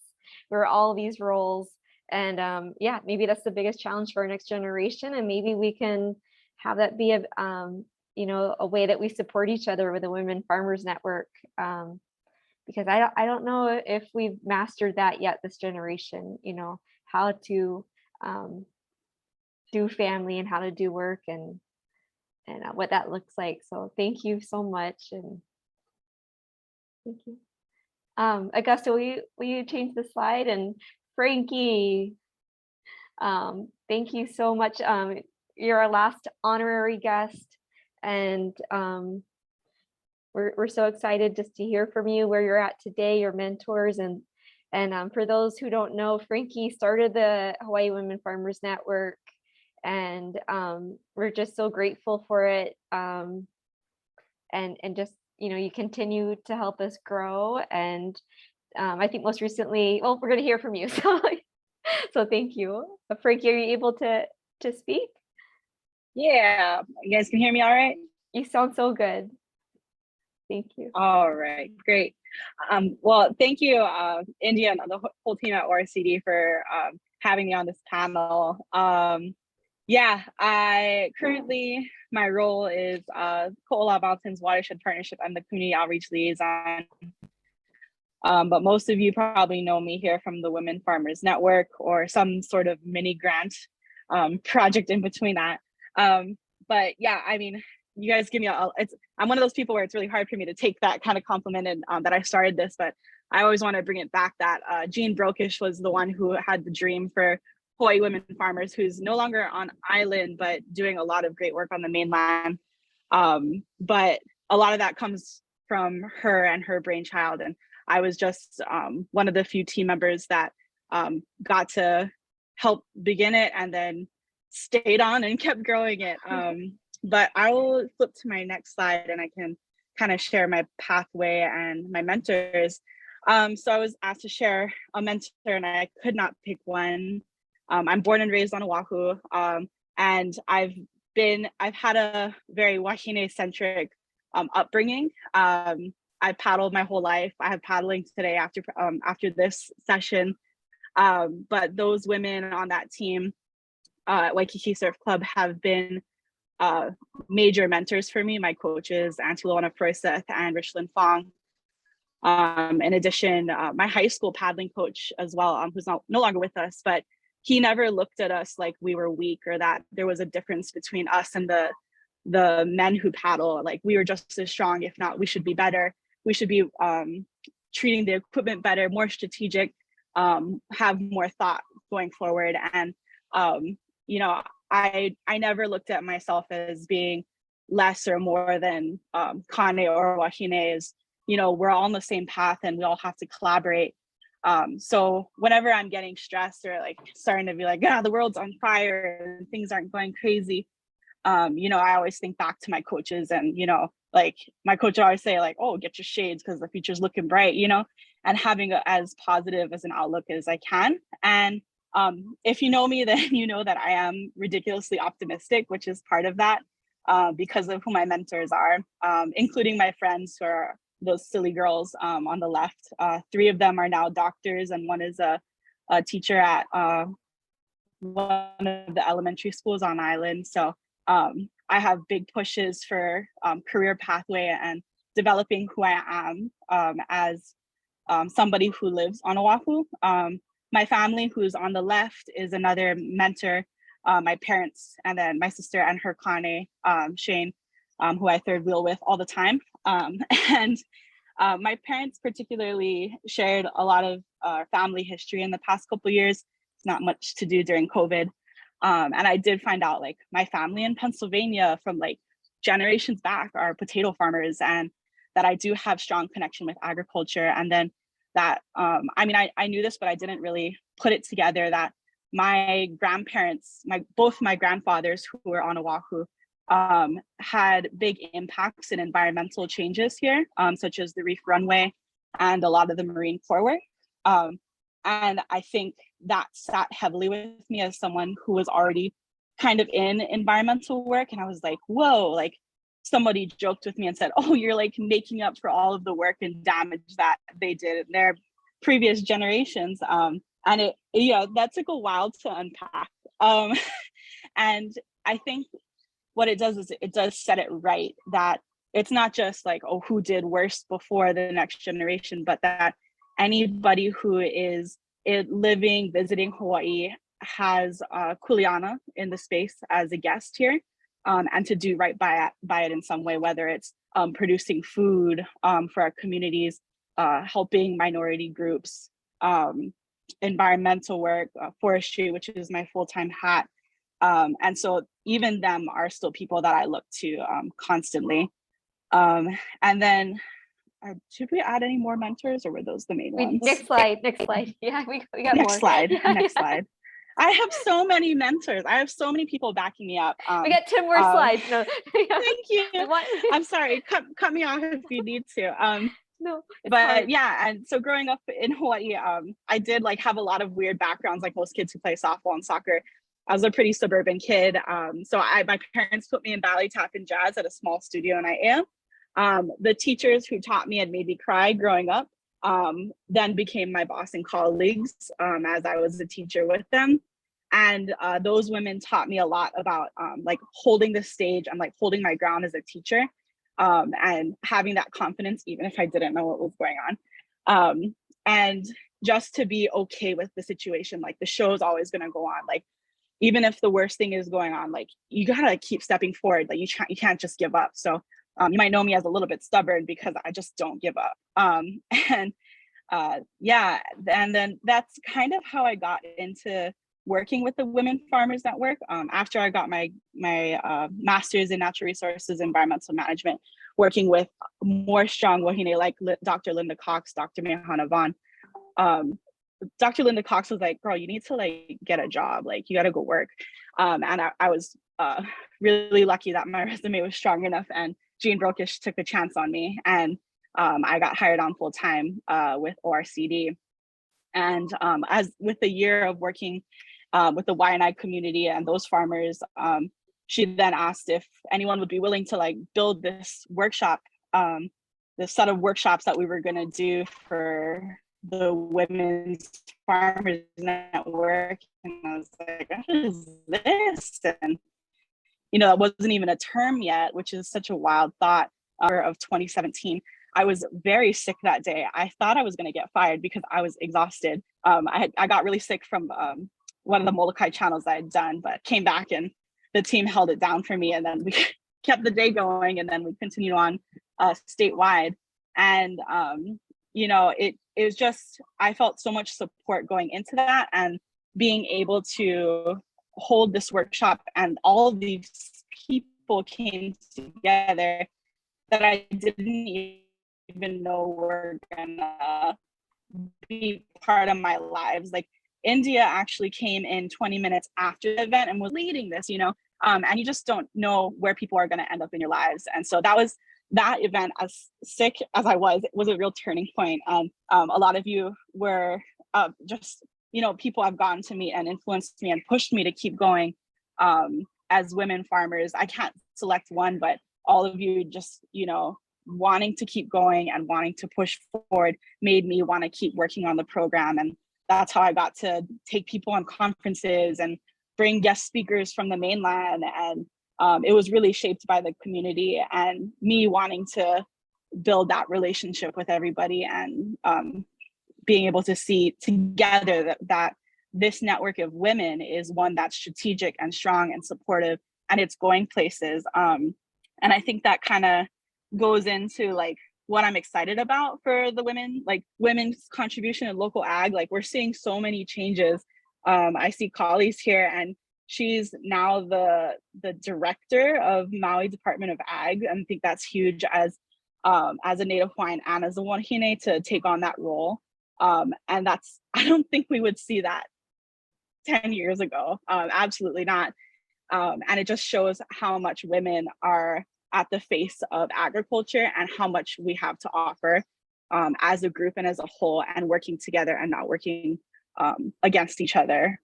we're all these roles. And yeah, maybe that's the biggest challenge for our next generation. And maybe we can have that be a, you know, a way that we support each other with the Women Farmers Network. Because I don't know if we've mastered that yet, this generation, you know, how to do family and how to do work and what that looks like. So thank you so much. And thank you. Augusta, will you change the slide? And Frankie, thank you so much. You're our last honorary guest, and we're so excited just to hear from you, where you're at today, your mentors. And for those who don't know, Frankie started the Hawaii Women Farmers Network, and we're just so grateful for it. And just, you know, you continue to help us grow. And I think most recently, well, we're going to hear from you. So thank you. But Frankie, are you able to speak? Yeah, you guys can hear me all right? You sound so good. Thank you. All right, great. Well, thank you, India and the whole team at ORCD for having me on this panel. Yeah, my role is Ko'ola Mountains Watershed Partnership. I'm the Community Outreach Liaison. But most of you probably know me here from the Women Farmers Network or some sort of mini grant project in between that. But yeah, I mean, you guys give me I'm one of those people where it's really hard for me to take that kind of compliment and that I started this, but I always want to bring it back that Jean Brokish was the one who had the dream for Hawaii Women Farmers, who's no longer on island, but doing a lot of great work on the mainland. But a lot of that comes from her and her brainchild. And I was just one of the few team members that got to help begin it and then stayed on and kept growing it. But I will flip to my next slide and I can kind of share my pathway and my mentors. So I was asked to share a mentor and I could not pick one. I'm born and raised on Oahu, and I've had a very Wahine-centric upbringing. I paddled my whole life. I have paddling today after this session. But those women on that team at Waikiki Surf Club have been major mentors for me, my coaches, Auntie Luana Proiseth and Richlyn Fong. In addition, my high school paddling coach as well, who's no longer with us, but he never looked at us like we were weak or that there was a difference between us and the men who paddle. Like, we were just as strong, if not, we should be better. We should be treating the equipment better, more strategic, have more thought going forward. And you know, I never looked at myself as being less or more than Kane or Wahines. You know, we're all on the same path and we all have to collaborate. So whenever I'm getting stressed or like starting to be like, the world's on fire and things aren't going crazy, you know, I always think back to my coaches. And, you know, like my coach would always say like, oh, get your shades because the future's looking bright, you know, and having as positive as an outlook as I can. And if you know me, then you know that I am ridiculously optimistic, which is part of that because of who my mentors are, including my friends who are those silly girls on the left. 3 of them are now doctors and one is a teacher at one of the elementary schools on island. So I have big pushes for career pathway and developing who I am as somebody who lives on Oahu. My family, who's on the left, is another mentor. My parents, and then my sister and her Kane, Shane, who I third wheel with all the time. And my parents particularly shared a lot of family history in the past couple of years. It's not much to do during COVID. And I did find out like my family in Pennsylvania from like generations back are potato farmers, and that I do have strong connection with agriculture. And then that, I mean, I knew this, but I didn't really put it together that my grandparents, both my grandfathers who were on Oahu, had big impacts in environmental changes here, such as the reef runway and a lot of the marine core work. And I think that sat heavily with me as someone who was already kind of in environmental work, and I was like, whoa, like somebody joked with me and said, oh, you're like making up for all of the work and damage that they did in their previous generations. And it, you know, that took a while to unpack. And I think what it does is it does set it right, that it's not just like, oh, who did worse before the next generation, but that anybody who is living, visiting Hawaii has Kuleana in the space as a guest here, and to do right by it in some way, whether it's producing food for our communities, helping minority groups, environmental work, forestry, which is my full-time hat. And so even them are still people that I look to constantly. And then should we add any more mentors, or were those the main ones? Next slide. Yeah, we got next more. slide. Yeah, Next slide. I have so many mentors. I have so many people backing me up. we got 10 more slides. No. Thank you. I'm sorry. Cut me off if you need to. No, but hard. yeah, and so growing up in Hawaii, I did like have a lot of weird backgrounds, like most kids who play softball and soccer. I was a pretty suburban kid. So my parents put me in ballet, tap, and jazz at a small studio in IAM. The teachers who taught me and made me cry growing up then became my boss and colleagues as I was a teacher with them. And those women taught me a lot about like holding the stage and like holding my ground as a teacher, and having that confidence, even if I didn't know what was going on. And just to be okay with the situation, like the show is always going to go on. Like, even if the worst thing is going on, like you gotta keep stepping forward. Like you can't just give up. So you might know me as a little bit stubborn because I just don't give up. Yeah, and then that's kind of how I got into working with the Women Farmers Network. After I got my master's in natural resources, environmental management, working with more strong wahine like Dr. Linda Cox, Dr. Mehana Vaughn. Dr. Linda Cox was like, girl, you need to like get a job, like you got to go work. And I was really lucky that my resume was strong enough, and Jean Brokish took a chance on me, and I got hired on full time with ORCD. And as with the year of working with the Waianae community and those farmers, she then asked if anyone would be willing to like build this workshop, the set of workshops that we were going to do for the Women's Farmers Network. And I was like, what is this? And you know, it wasn't even a term yet, which is such a wild thought. Of 2017, I was very sick that day. I thought I was going to get fired because I was exhausted. I got really sick from one of the Molokai channels I had done, but came back and the team held it down for me, and then we kept the day going, and then we continued on statewide. And you know, it was just, I felt so much support going into that, and being able to hold this workshop, and all of these people came together that I didn't even know were gonna be part of my lives. Like India actually came in 20 minutes after the event and was leading this, you know, and you just don't know where people are gonna end up in your lives. And so that event, as sick as I was, it was a real turning point. And a lot of you were just, you know, people I've gotten to meet and influenced me and pushed me to keep going as women farmers. I can't select one, but all of you just, you know, wanting to keep going and wanting to push forward made me want to keep working on the program. And that's how I got to take people on conferences and bring guest speakers from the mainland. And it was really shaped by the community and me wanting to build that relationship with everybody, and being able to see together that this network of women is one that's strategic and strong and supportive, and it's going places. And I think that kind of goes into like what I'm excited about for the women, like women's contribution in local ag. Like we're seeing so many changes. I see Collie's here, and she's now the director of Maui Department of Ag. And I think that's huge as a Native Hawaiian and as a wahine to take on that role. And that's, I don't think we would see that 10 years ago. Absolutely not. And it just shows how much women are at the face of agriculture and how much we have to offer as a group and as a whole, and working together and not working against each other.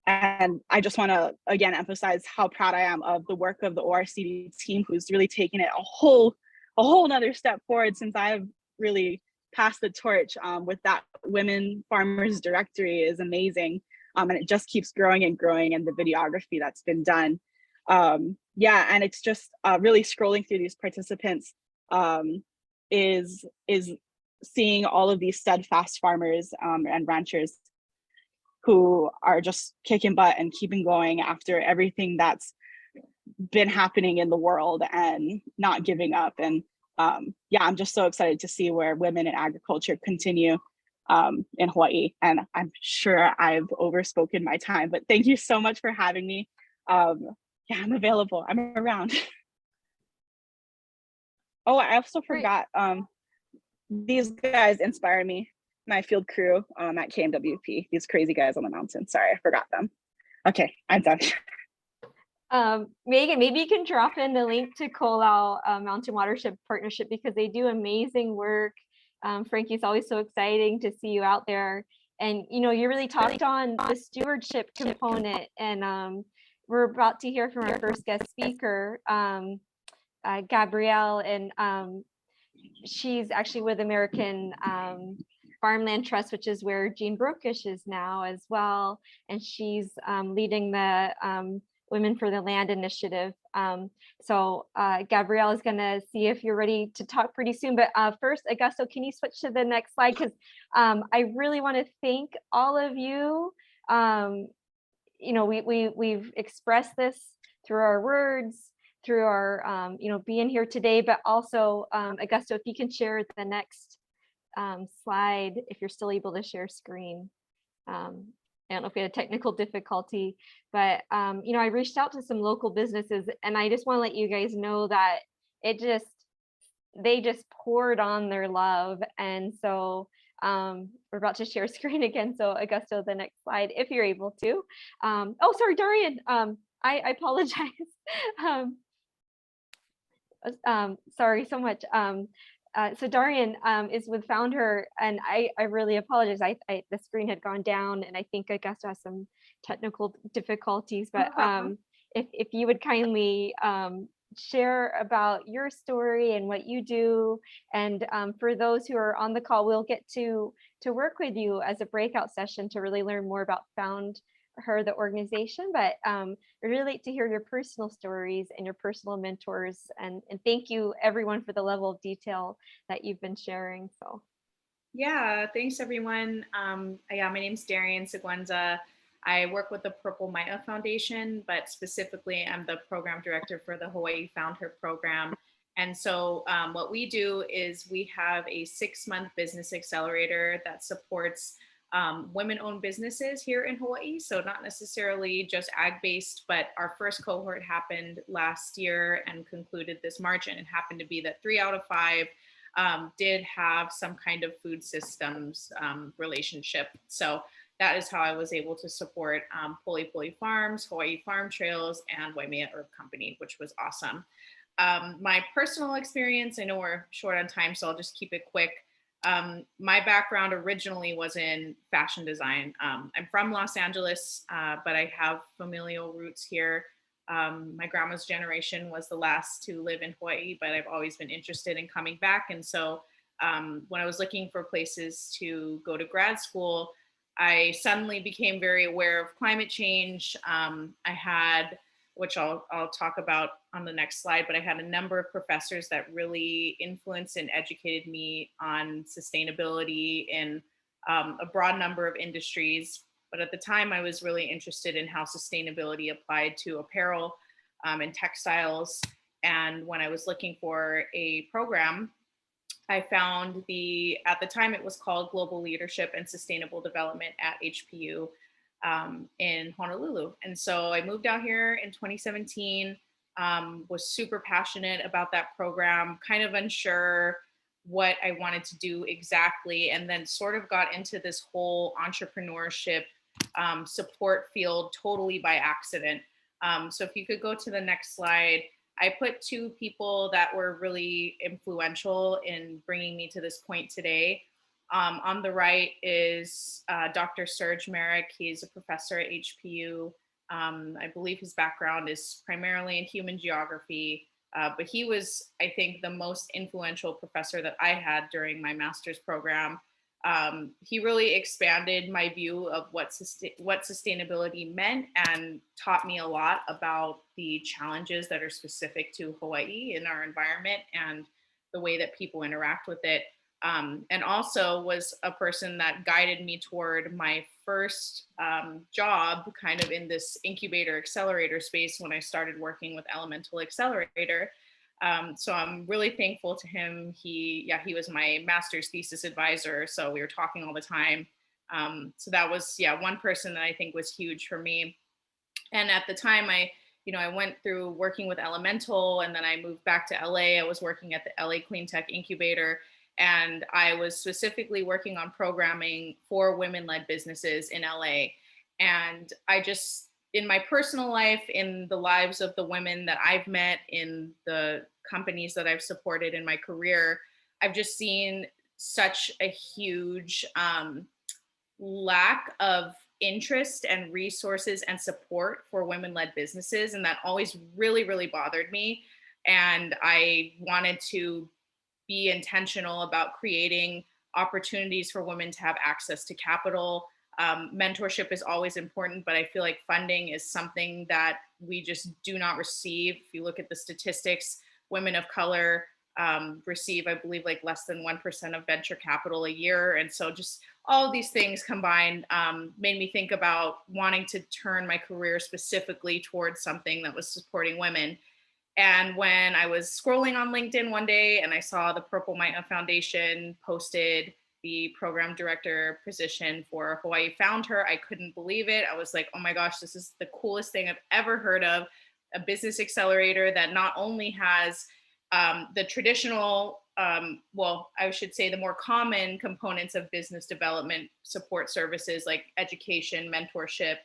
And I just want to again emphasize how proud I am of the work of the ORCD team, who's really taken it a whole nother step forward since I've really passed the torch. With that Women Farmers Directory is amazing, and it just keeps growing and growing, and the videography that's been done. Yeah, and it's just really scrolling through these participants is seeing all of these steadfast farmers and ranchers who are just kicking butt and keeping going after everything that's been happening in the world and not giving up. And yeah, I'm just so excited to see where women in agriculture continue in Hawaii. And I'm sure I've overspoken my time, but thank you so much for having me. Yeah, I'm available. I'm around. Oh, I also forgot, these guys inspire me. My field crew at KMWP, these crazy guys on the mountain. Sorry, I forgot them. Okay, I'm done. Megan, maybe you can drop in the link to Kolau Mountain Watershed Partnership, because they do amazing work. Frankie, it's always so exciting to see you out there. And, you know, you really touched on the stewardship component. And we're about to hear from our first guest speaker, Gabrielle. And she's actually with American Farmland Trust, which is where Jean Brokish is now as well. And she's leading the Women for the Land initiative. So Gabrielle is going to see if you're ready to talk pretty soon. But first, Augusto, can you switch to the next slide? Because I really want to thank all of you. You know, we've expressed this through our words, through our, you know, being here today, but also, Augusto, if you can share the next slide, if you're still able to share screen. I don't know if we had a technical difficulty, but you know, I reached out to some local businesses, and I just want to let you guys know that they just poured on their love. And so we're about to share screen again. So Augusto, the next slide, if you're able to. Oh, sorry, Darian. I apologize. Sorry so much. So Darian is with Founder, and I really apologize. The screen had gone down, and I think Augusto has some technical difficulties. But if you would kindly share about your story and what you do, and for those who are on the call, we'll get to work with you as a breakout session to really learn more about the organization. But I'd really like to hear your personal stories and your personal mentors, and thank you everyone for the level of detail that you've been sharing. So yeah, thanks everyone. Yeah, my name's Darian Seguenza. I work with the Purple Maya Foundation, but specifically I'm the program director for the Hawaii Found Her program. And so what we do is we have a 6-month business accelerator that supports women-owned businesses here in Hawaii. So not necessarily just ag-based, but our first cohort happened last year and concluded this March. And it happened to be that 3 out of 5 did have some kind of food systems relationship. So that is how I was able to support Poli Poli Farms, Hawaii Farm Trails, and Waimea Herb Company, which was awesome. My personal experience, I know we're short on time, so I'll just keep it quick. My background originally was in fashion design. I'm from Los Angeles, but I have familial roots here. My grandma's generation was the last to live in Hawaii, but I've always been interested in coming back. And so when I was looking for places to go to grad school, I suddenly became very aware of climate change. I had, which I'll talk about on the next slide, but I had a number of professors that really influenced and educated me on sustainability in a broad number of industries. But at the time, I was really interested in how sustainability applied to apparel and textiles. And when I was looking for a program, I found at the time it was called Global Leadership and Sustainable Development at HPU in Honolulu. And so I moved out here in 2017, was super passionate about that program, kind of unsure what I wanted to do exactly, and then sort of got into this whole entrepreneurship support field totally by accident. So if you could go to the next slide, I put 2 people that were really influential in bringing me to this point today. On the right is Dr. Serge Merrick. He's a professor at HPU. I believe his background is primarily in human geography, but he was, I think, the most influential professor that I had during my master's program. He really expanded my view of what sustainability meant and taught me a lot about the challenges that are specific to Hawaii in our environment and the way that people interact with it. And also was a person that guided me toward my first job kind of in this incubator accelerator space when I started working with Elemental Accelerator. So I'm really thankful to him. He was my master's thesis advisor. So we were talking all the time. So that was, one person that I think was huge for me. And at the time I went through working with Elemental, and then I moved back to LA. I was working at the LA Clean Tech Incubator. And I was specifically working on programming for women-led businesses in LA. And I just, in my personal life, in the lives of the women that I've met, in the companies that I've supported in my career, I've just seen such a huge lack of interest and resources and support for women-led businesses. And that always really, really bothered me. And I wanted to be intentional about creating opportunities for women to have access to capital. Mentorship is always important, but I feel like funding is something that we just do not receive. If you look at the statistics, women of color receive, I believe, like less than 1% of venture capital a year. And so just all of these things combined made me think about wanting to turn my career specifically towards something that was supporting women. And when I was scrolling on LinkedIn one day and I saw the Purple Maia Foundation posted the program director position for Hawaii Found Her, I couldn't believe it. I was like, oh my gosh, this is the coolest thing I've ever heard of. A business accelerator that not only has the traditional, I should say the more common components of business development support services like education, mentorship,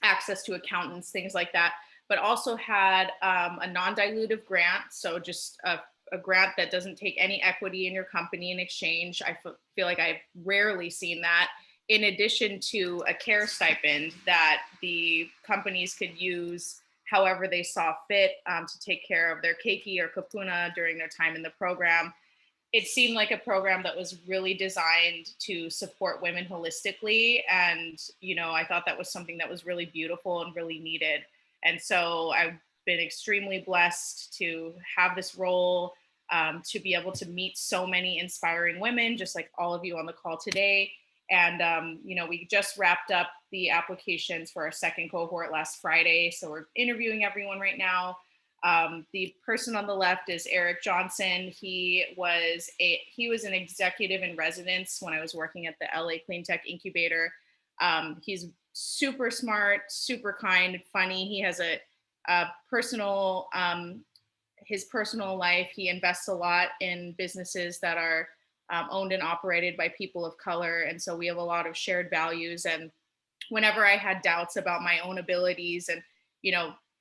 access to accountants, things like that, but also had a non-dilutive grant. So just a grant that doesn't take any equity in your company in exchange. I feel like I've rarely seen that, in addition to a care stipend that the companies could use however they saw fit to take care of their keiki or kapuna during their time in the program. It seemed like a program that was really designed to support women holistically. And, I thought that was something that was really beautiful and really needed. And so I've been extremely blessed to have this role, to be able to meet so many inspiring women, just like all of you on the call today. And, we just wrapped up the applications for our second cohort last Friday. So we're interviewing everyone right now. The person on the left is Eric Johnson. He was an executive in residence when I was working at the LA Clean Tech Incubator. He's super smart, super kind, funny. He has a personal, his personal life. He invests a lot in businesses that are owned and operated by people of color. And so we have a lot of shared values. And whenever I had doubts about my own abilities and,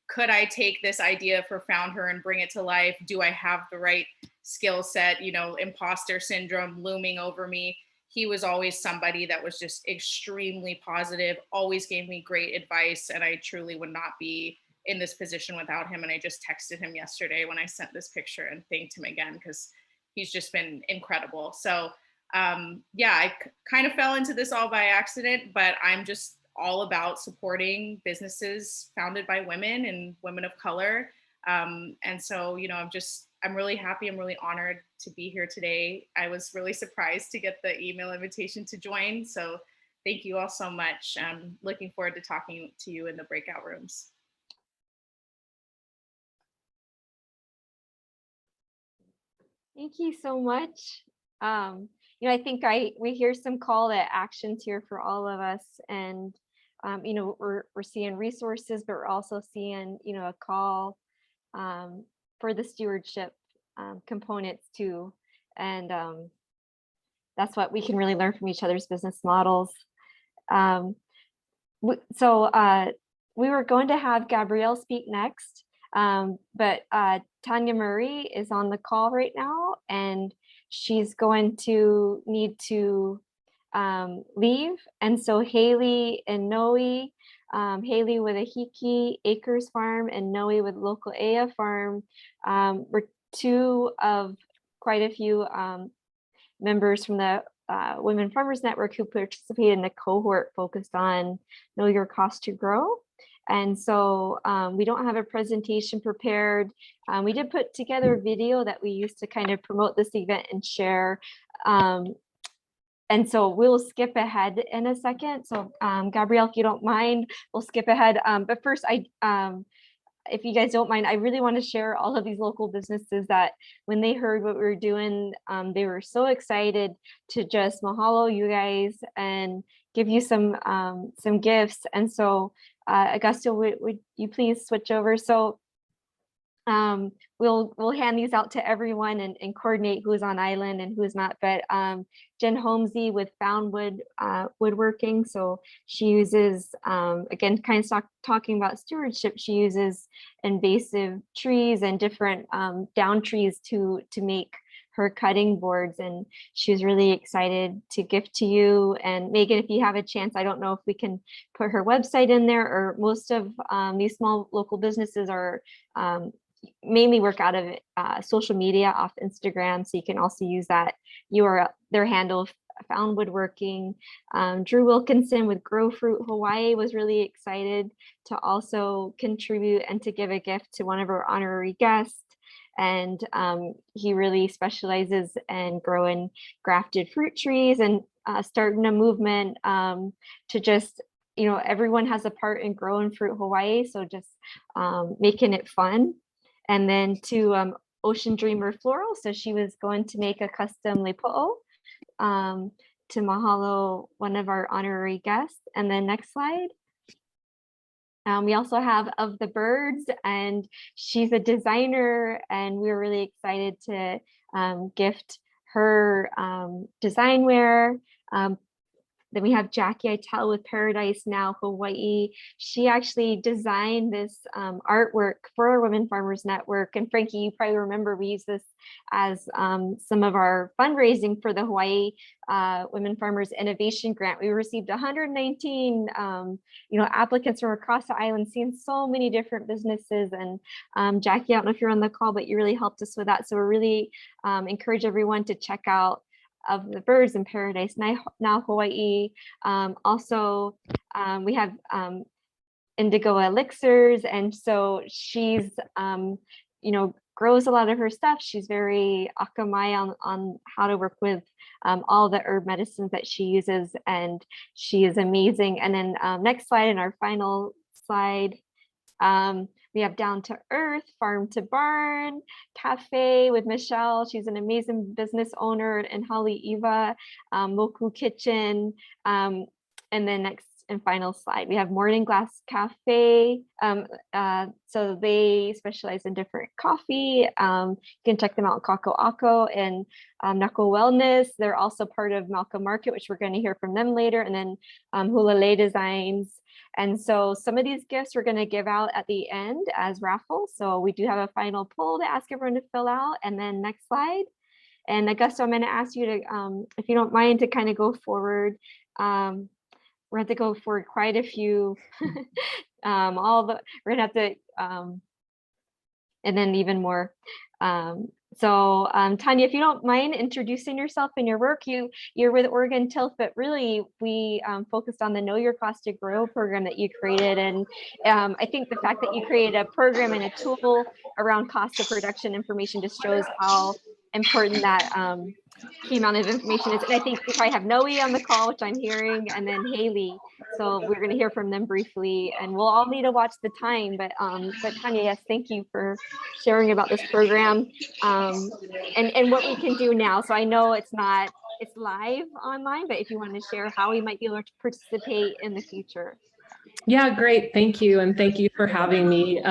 could I take this idea for Found Her and bring it to life? Do I have the right skill set? Imposter syndrome looming over me. He was always somebody that was just extremely positive, always gave me great advice. And I truly would not be in this position without him. And I just texted him yesterday when I sent this picture and thanked him again, because he's just been incredible. So I kind of fell into this all by accident, but I'm just all about supporting businesses founded by women and women of color. And so, I'm really happy. I'm really honored to be here today. I was really surprised to get the email invitation to join. So thank you all so much. I'm looking forward to talking to you in the breakout rooms. Thank you so much. I think we hear some call to actions here for all of us, and we're seeing resources, but we're also seeing a call for the stewardship components too, and that's what we can really learn from each other's business models. So we were going to have Gabrielle speak next, but Tanya Murray is on the call right now, and she's going to need to leave. And so Haley and Noe, Haley with a Hiki Acres Farm and Noe with Local Aya Farm, were two of quite a few members from the Women Farmers Network who participated in the cohort focused on Know Your Cost to Grow. And so we don't have a presentation prepared. We did put together a video that we used to kind of promote this event and share. And so we'll skip ahead in a second. So Gabrielle, if you don't mind, we'll skip ahead. But first, if you guys don't mind, I really want to share all of these local businesses that when they heard what we were doing, they were so excited to just mahalo you guys and give you some gifts. And so Augusto, would you please switch over? So we'll hand these out to everyone and coordinate who's on island and who's not. But Jen Holmesy with Found Wood Woodworking. So she uses, again, kind of talking about stewardship, she uses invasive trees and different down trees to make her cutting boards, and she was really excited to gift to you. And Megan, if you have a chance, I don't know if we can put her website in there, or most of these small local businesses are mainly work out of social media off Instagram, so you can also use that URL, their handle, Found Woodworking. Drew Wilkinson with Grow Fruit Hawaii was really excited to also contribute and to give a gift to one of our honorary guests. And he really specializes in growing grafted fruit trees and starting a movement to just, everyone has a part in growing fruit Hawaii, so just making it fun. And then to Ocean Dreamer Floral, so she was going to make a custom lepo'o to mahalo one of our honorary guests. And then next slide. We also have Of the Birds, and she's a designer, and we were really excited to gift her design wear. Then we have Jackie Ital with Paradise Now Hawaii. She actually designed this artwork for our Women Farmers Network. And Frankie, you probably remember we used this as some of our fundraising for the Hawaii Women Farmers Innovation Grant. We received 119 applicants from across the island, seeing so many different businesses. And Jackie, I don't know if you're on the call, but you really helped us with that. So we really encourage everyone to check out Of the Birds in Paradise Now Hawaii. Also, we have Indigo Elixirs, and so she's grows a lot of her stuff. She's very akamai on how to work with all the herb medicines that she uses, and she is amazing. And then next slide, and our final slide, we have Down to Earth, Farm to Barn Cafe with Michelle. She's an amazing business owner, and Holly Eva, Moku Kitchen. And then next and final slide, we have Morning Glass Cafe. So they specialize in different coffee. You can check them out at Kako Ako and Nako Wellness. They're also part of Malcolm Market, which we're going to hear from them later. And then Hulale Designs. And so some of these gifts we're going to give out at the end as raffles. So we do have a final poll to ask everyone to fill out. And then next slide. And Augusto, I'm going to ask you to, if you don't mind, to kind of go forward. We're going to go for quite a few, we're going to have to, and then even more. So Tanya, if you don't mind introducing yourself and your work, you're with Oregon Tilth, but really we focused on the Know Your Cost to Grow program that you created. And I think the fact that you created a program and a tool around cost of production information just shows how important that key amount of information is. And I think we probably have Noe on the call, which I'm hearing, and then Haley. So we're going to hear from them briefly, and we'll all need to watch the time. But Tanya, yes, thank you for sharing about this program and what we can do now. So I know it's live online, but if you want to share how we might be able to participate in the future. Yeah, great. Thank you. And thank you for having me.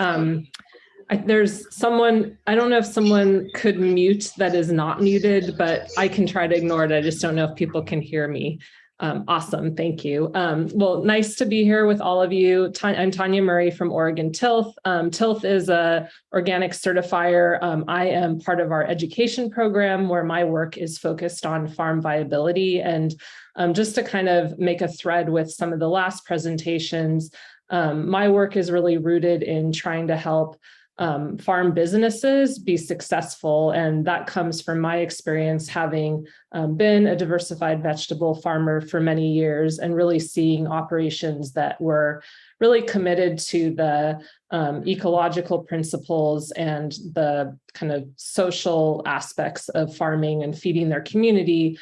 There's someone, I don't know if someone could mute that is not muted, but I can try to ignore it. I just don't know if people can hear me. Awesome. Thank you. Well, nice to be here with all of you. I'm Tanya Murray from Oregon Tilth. Tilth is a organic certifier. I am part of our education program where my work is focused on farm viability. And just to kind of make a thread with some of the last presentations, my work is really rooted in trying to help farm businesses be successful. And that comes from my experience having been a diversified vegetable farmer for many years and really seeing operations that were really committed to the ecological principles and the kind of social aspects of farming and feeding their community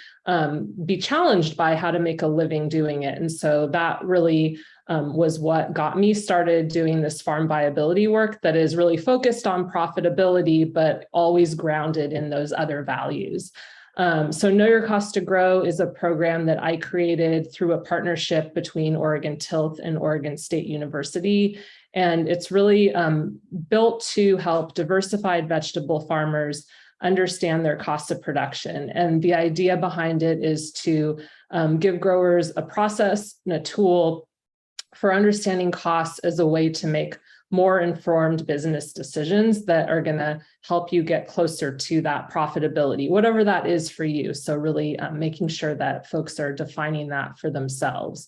be challenged by how to make a living doing it. And so that really was what got me started doing this farm viability work that is really focused on profitability, but always grounded in those other values. So Know Your Cost to Grow is a program that I created through a partnership between Oregon Tilth and Oregon State University. And it's really built to help diversified vegetable farmers understand their cost of production. And the idea behind it is to give growers a process and a tool for understanding costs as a way to make more informed business decisions that are going to help you get closer to that profitability, whatever that is for you. So really making sure that folks are defining that for themselves.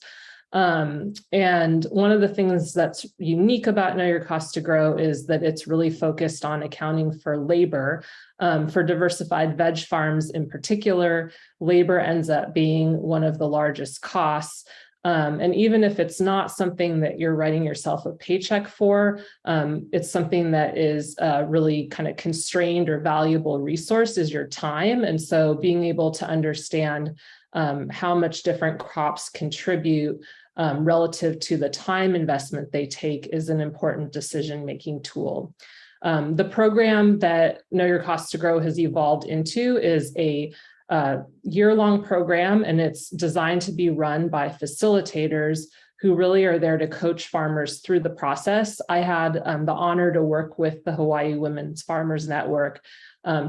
And one of the things that's unique about Know Your Cost to Grow is that it's really focused on accounting for labor. For diversified veg farms in particular, labor ends up being one of the largest costs. And even if it's not something that you're writing yourself a paycheck for, it's something that is really kind of constrained or valuable resource is your time. And so being able to understand how much different crops contribute relative to the time investment they take is an important decision-making tool. The program that Know Your Cost to Grow has evolved into is a year-long program, and it's designed to be run by facilitators who really are there to coach farmers through the process. I had the honor to work with the Hawaii Women's Farmers Network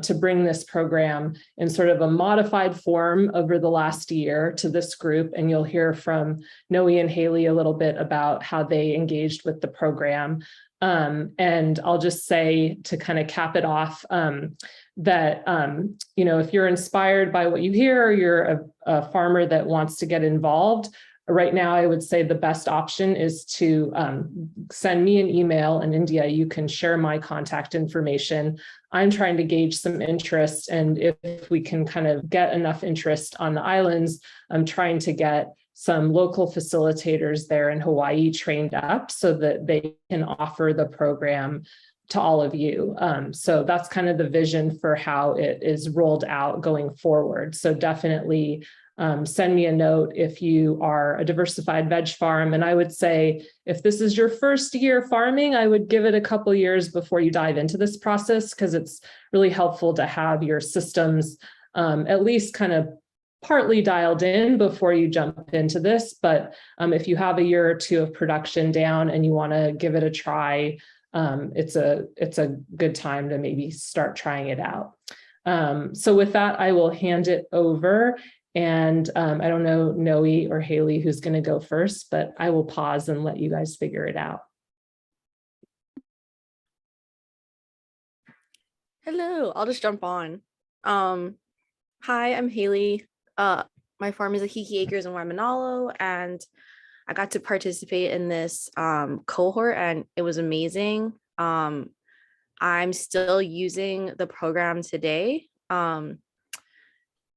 to bring this program in sort of a modified form over the last year to this group. And you'll hear from Noe and Haley a little bit about how they engaged with the program. And I'll just say to kind of cap it off that, you know, if you're inspired by what you hear, or you're a farmer that wants to get involved, right now, I would say the best option is to send me an email. And India, you can share my contact information. I'm trying to gauge some interest. And if we can kind of get enough interest on the islands, I'm trying to get some local facilitators there in Hawaii trained up so that they can offer the program to all of you. So that's kind of the vision for how it is rolled out going forward. So definitely send me a note if you are a diversified veg farm. And I would say, if this is your first year farming, I would give it a couple years before you dive into this process, because it's really helpful to have your systems at least kind of partly dialed in before you jump into this. But if you have a year or two of production down and you want to give it a try, it's a good time to maybe start trying it out. So with that, I will hand it over. And I don't know, Noe or Haley, who's going to go first, but I will pause and let you guys figure it out. Hello, I'll just jump on. Hi, I'm Haley. My farm is Ahiki Acres in Waimanalo, and I got to participate in this cohort, and it was amazing. I'm still using the program today.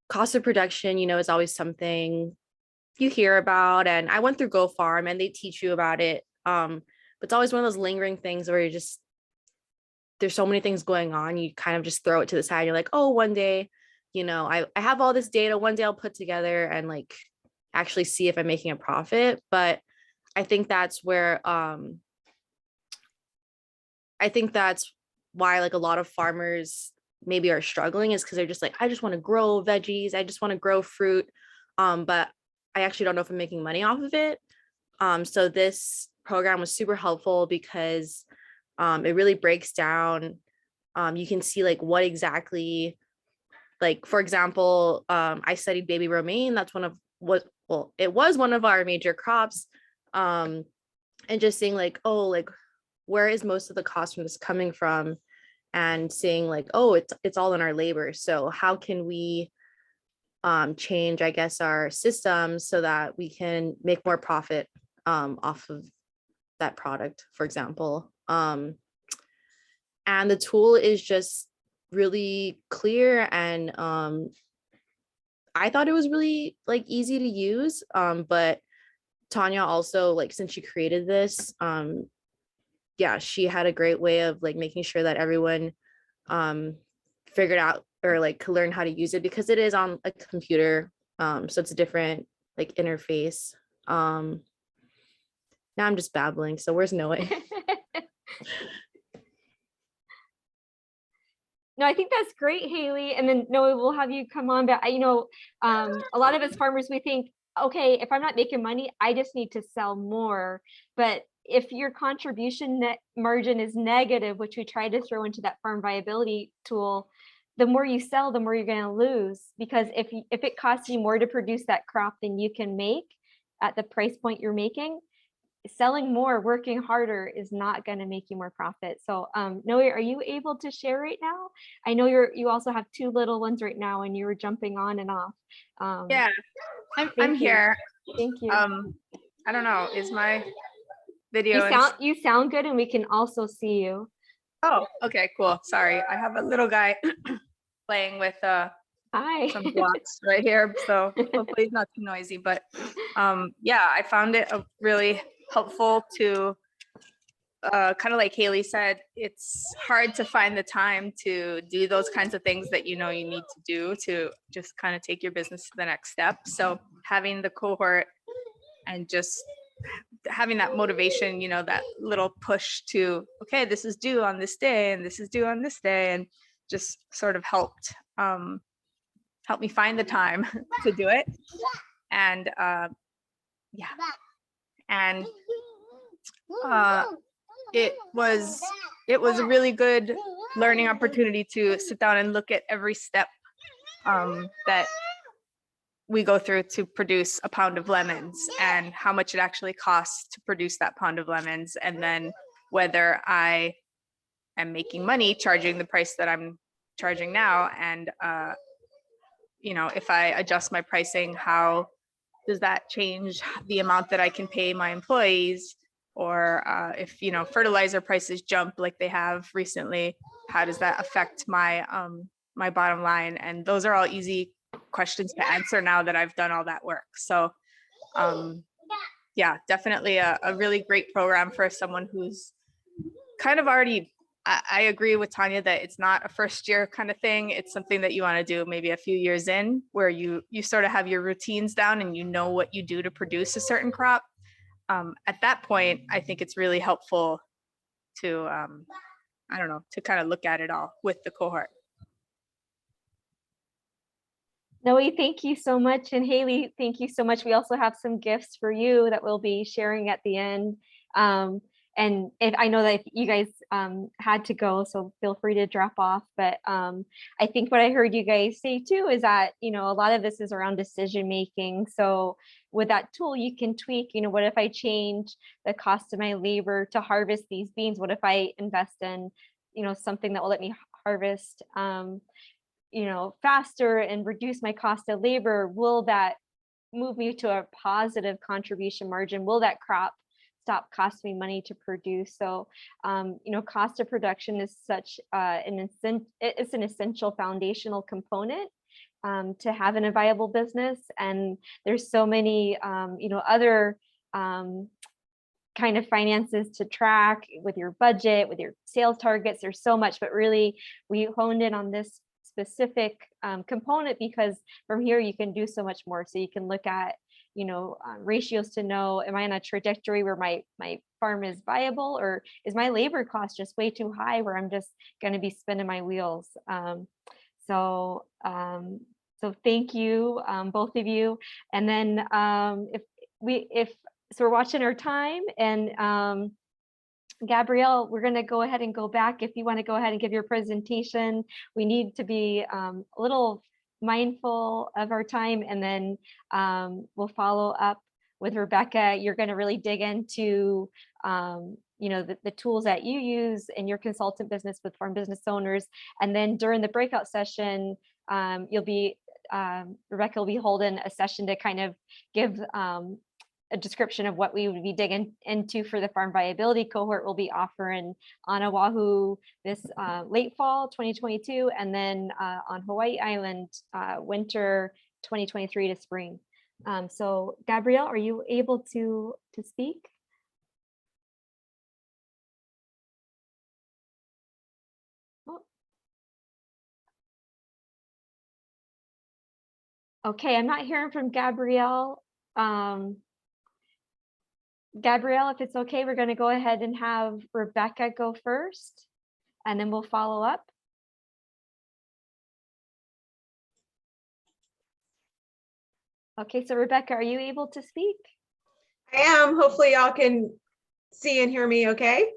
Cost of production, you know, is always something you hear about, and I went through Go Farm and they teach you about it. But it's always one of those lingering things where there's so many things going on, you kind of just throw it to the side. You're like, oh, one day, you know, I have all this data, one day I'll put together and like actually see if I'm making a profit. But I think that's where why like a lot of farmers maybe are struggling, is because they're just like, I just want to grow veggies, I just want to grow fruit, but I actually don't know if I'm making money off of it. So this program was super helpful because it really breaks down. You can see like what exactly, like for example, I studied baby romaine. That's one well, it was one of our major crops. And just seeing like, oh, like, where is most of the cost from this coming from? And seeing like, oh, it's all in our labor. So how can we change, I guess, our systems so that we can make more profit off of that product, for example. And the tool is just really clear, and I thought it was really like easy to use. But Tanya also, like, since she created this, yeah, she had a great way of like making sure that everyone figured out or like could learn how to use it, because it is on a computer. So it's a different like interface. Now I'm just babbling. So where's Noe? No, I think that's great, Haley. And then Noah, we'll have you come on. But you know, a lot of us farmers, we think, okay, if I'm not making money, I just need to sell more. But if your contribution net margin is negative, which we try to throw into that farm viability tool, the more you sell, the more you're going to lose. Because if it costs you more to produce that crop than you can make at the price point you're making, selling more, working harder is not going to make you more profit. So Noe, are you able to share right now? I know you also have 2 little ones right now and you were jumping on and off. Yeah, I'm here. Thank you. I don't know, is my video you sound good, and we can also see you. Oh, okay, cool. Sorry, I have a little guy playing with some blocks right here, so hopefully it's not too noisy. But yeah, I found it really helpful to kind of like Haley said, it's hard to find the time to do those kinds of things that you know you need to do to just kind of take your business to the next step. So having the cohort and just having that motivation, you know, that little push to, okay, this is due on this day and this is due on this day, and just sort of helped me find the time to do it. And yeah, and it was a really good learning opportunity to sit down and look at every step that we go through to produce a pound of lemons, and how much it actually costs to produce that pound of lemons, and then whether I am making money charging the price that I'm charging now, and you know, if I adjust my pricing, how does that change the amount that I can pay my employees? Or if, you know, fertilizer prices jump like they have recently, how does that affect my my bottom line? And those are all easy questions to answer now that I've done all that work. So yeah, definitely a really great program for someone who's kind of already, I agree with Tanya that it's not a first year kind of thing. It's something that you want to do maybe a few years in, where you sort of have your routines down and you know what you do to produce a certain crop. At that point, I think it's really helpful to, I don't know, to kind of look at it all with the cohort. Noe, thank you so much. And Haley, thank you so much. We also have some gifts for you that we'll be sharing at the end. And if I know that you guys had to go, so feel free to drop off. But I think what I heard you guys say too is that, you know, a lot of this is around decision making. So with that tool, you can tweak, you know, what if I change the cost of my labor to harvest these beans? What if I invest in, you know, something that will let me harvest, you know, faster and reduce my cost of labor? Will that move me to a positive contribution margin? Will that crop stop costing me money to produce? So, you know, cost of production is such it's an essential foundational component to having a viable business. And there's so many, you know, other kind of finances to track with your budget, with your sales targets. There's so much, but really we honed in on this specific component because from here you can do so much more. So you can look at, you know, ratios to know, am I on a trajectory where my farm is viable, or is my labor cost just way too high where I'm just going to be spinning my wheels? So thank you, both of you. And then so we're watching our time, and Gabrielle, we're going to go ahead and go back. If you want to go ahead and give your presentation, we need to be a little mindful of our time, and then we'll follow up with Rebecca. You're going to really dig into the tools that you use in your consultant business with farm business owners. And then during the breakout session, Rebecca will be holding a session to kind of give a description of what we would be digging into for the farm viability cohort. We'll be offering on Oahu this late fall 2022, and then on Hawaii Island winter 2023 to spring. So Gabrielle, are you able to speak? Okay, I'm not hearing from Gabrielle. Gabrielle, if it's okay, we're going to go ahead and have Rebecca go first, and then we'll follow up. Okay, so Rebecca, are you able to speak? I am. Hopefully y'all can see and hear me okay.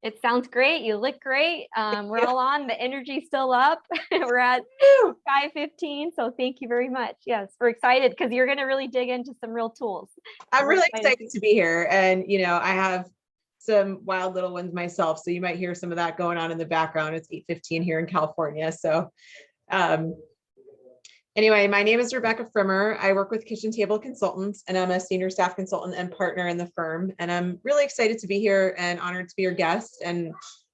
It sounds great. You look great. We're all on. The energy's still up. We're at 5:15. So thank you very much. Yes, we're excited because you're going to really dig into some real tools. I'm really excited to be here. And, I have some wild little ones myself. So you might hear some of that going on in the background. It's 8:15 here in California. So anyway, my name is Rebecca Frimmer. I work with Kitchen Table Consultants, and I'm a senior staff consultant and partner in the firm. And I'm really excited to be here and honored to be your guest, and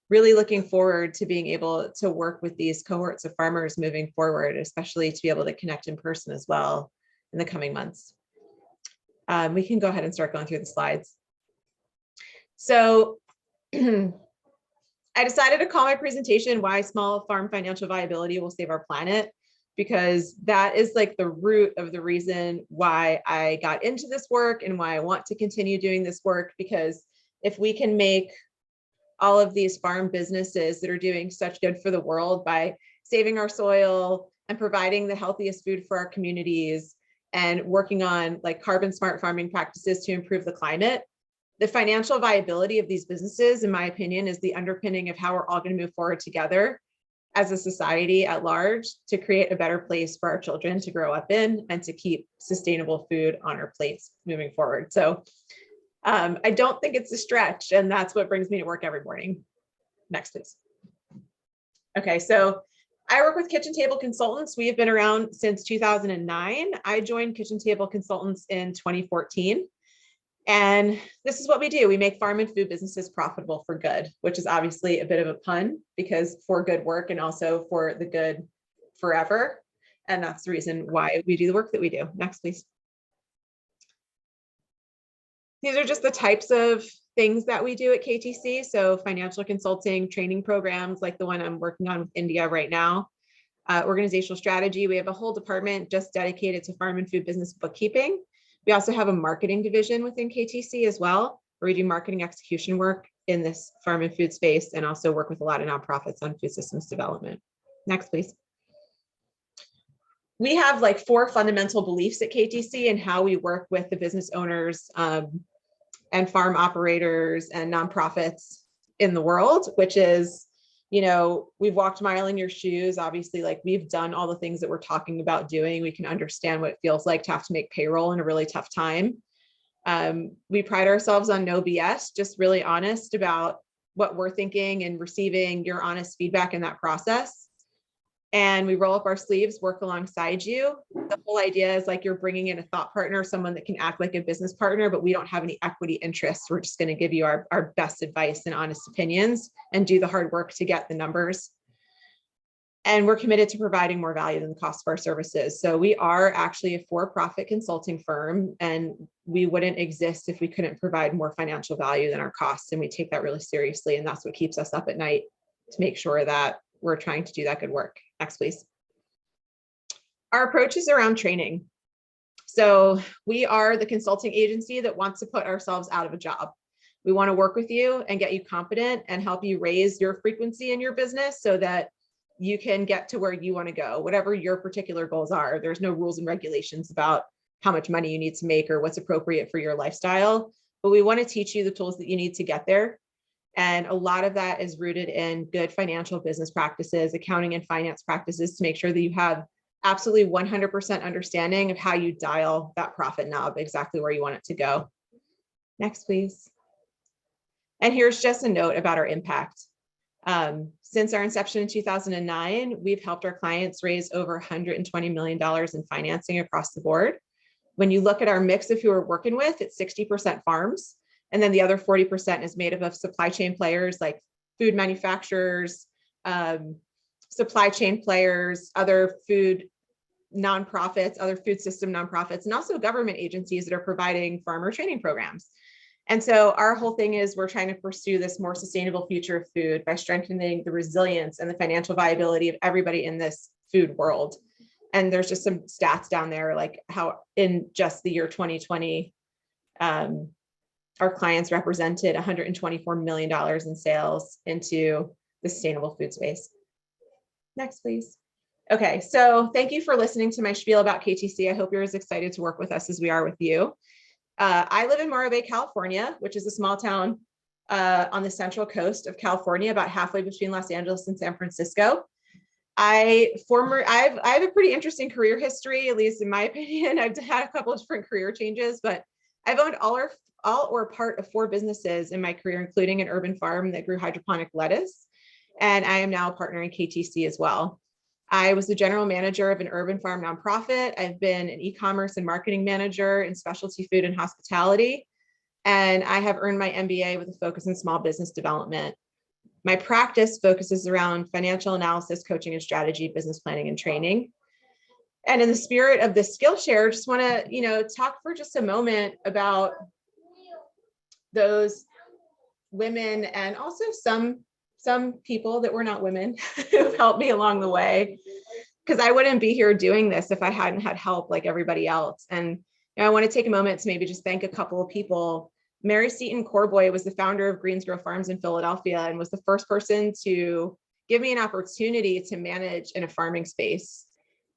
really looking forward to being able to work with these cohorts of farmers moving forward, especially to be able to connect in person as well in the coming months. We can go ahead and start going through the slides. So I decided to call my presentation "Why Small Farm Financial Viability Will Save Our Planet," because that is like the root of the reason why I got into this work and why I want to continue doing this work. Because if we can make all of these farm businesses that are doing such good for the world by saving our soil and providing the healthiest food for our communities and working on like carbon smart farming practices to improve the climate, the financial viability of these businesses, in my opinion, is the underpinning of how we're all going to move forward together as a society at large to create a better place for our children to grow up in and to keep sustainable food on our plates moving forward. So I don't think it's a stretch, and that's what brings me to work every morning. Next, please. Okay, so I work with Kitchen Table Consultants. We have been around since 2009. I joined Kitchen Table Consultants in 2014. And this is what we do. We make farm and food businesses profitable for good, which is obviously a bit of a pun, because for good work and also for the good forever. And that's the reason why we do the work that we do. Next, please. These are just the types of things that we do at KTC. So financial consulting, training programs like the one I'm working on with India right now. Organizational strategy. We have a whole department just dedicated to farm and food business bookkeeping. We also have a marketing division within KTC as well, where we do marketing execution work in this farm and food space, and also work with a lot of nonprofits on food systems development. Next, please. We have like 4 fundamental beliefs at KTC and how we work with the business owners and farm operators and nonprofits in the world, which is, we've walked a mile in your shoes. Obviously, like we've done all the things that we're talking about doing. We can understand what it feels like to have to make payroll in a really tough time. We pride ourselves on no BS, just really honest about what we're thinking and receiving your honest feedback in that process. And we roll up our sleeves, work alongside you. The whole idea is like you're bringing in a thought partner, someone that can act like a business partner, but we don't have any equity interests. We're just going to give you our best advice and honest opinions and do the hard work to get the numbers. And we're committed to providing more value than the cost of our services. So we are actually a for-profit consulting firm, and we wouldn't exist if we couldn't provide more financial value than our costs. And we take that really seriously. And that's what keeps us up at night, to make sure that we're trying to do that good work. Next, please. Our approach is around training. So we are the consulting agency that wants to put ourselves out of a job. We want to work with you and get you competent and help you raise your frequency in your business so that you can get to where you want to go, whatever your particular goals are. There's no rules and regulations about how much money you need to make or what's appropriate for your lifestyle, but we want to teach you the tools that you need to get there. And a lot of that is rooted in good financial business practices, accounting and finance practices, to make sure that you have absolutely 100% understanding of how you dial that profit knob exactly where you want it to go. Next, please. And here's just a note about our impact. Since our inception in 2009, we've helped our clients raise over $120 million in financing across the board. When you look at our mix of who we're working with, it's 60% farms. And then the other 40% is made up of supply chain players like food manufacturers, supply chain players, other food nonprofits, other food system nonprofits, and also government agencies that are providing farmer training programs. And so our whole thing is we're trying to pursue this more sustainable future of food by strengthening the resilience and the financial viability of everybody in this food world. And there's just some stats down there, like how in just the year 2020, our clients represented $124 million in sales into the sustainable food space. Next, please. Okay, so thank you for listening to my spiel about KTC. I hope you're as excited to work with us as we are with you. I live in Morro Bay, California, which is a small town on the central coast of California, about halfway between Los Angeles and San Francisco. I have a pretty interesting career history, at least in my opinion. I've had a couple of different career changes, but I've owned all or part of 4 businesses in my career, including an urban farm that grew hydroponic lettuce. And I am now a partner in KTC as well. I was the general manager of an urban farm nonprofit. I've been an e-commerce and marketing manager in specialty food and hospitality. And I have earned my MBA with a focus in small business development. My practice focuses around financial analysis, coaching and strategy, business planning and training. And in the spirit of the Skillshare, just want to, talk for just a moment about those women and also some people that were not women who've helped me along the way, because I wouldn't be here doing this if I hadn't had help like everybody else. And I want to take a moment to maybe just thank a couple of people. Mary Seaton Corboy was the founder of Greensgrove Farms in Philadelphia and was the first person to give me an opportunity to manage in a farming space.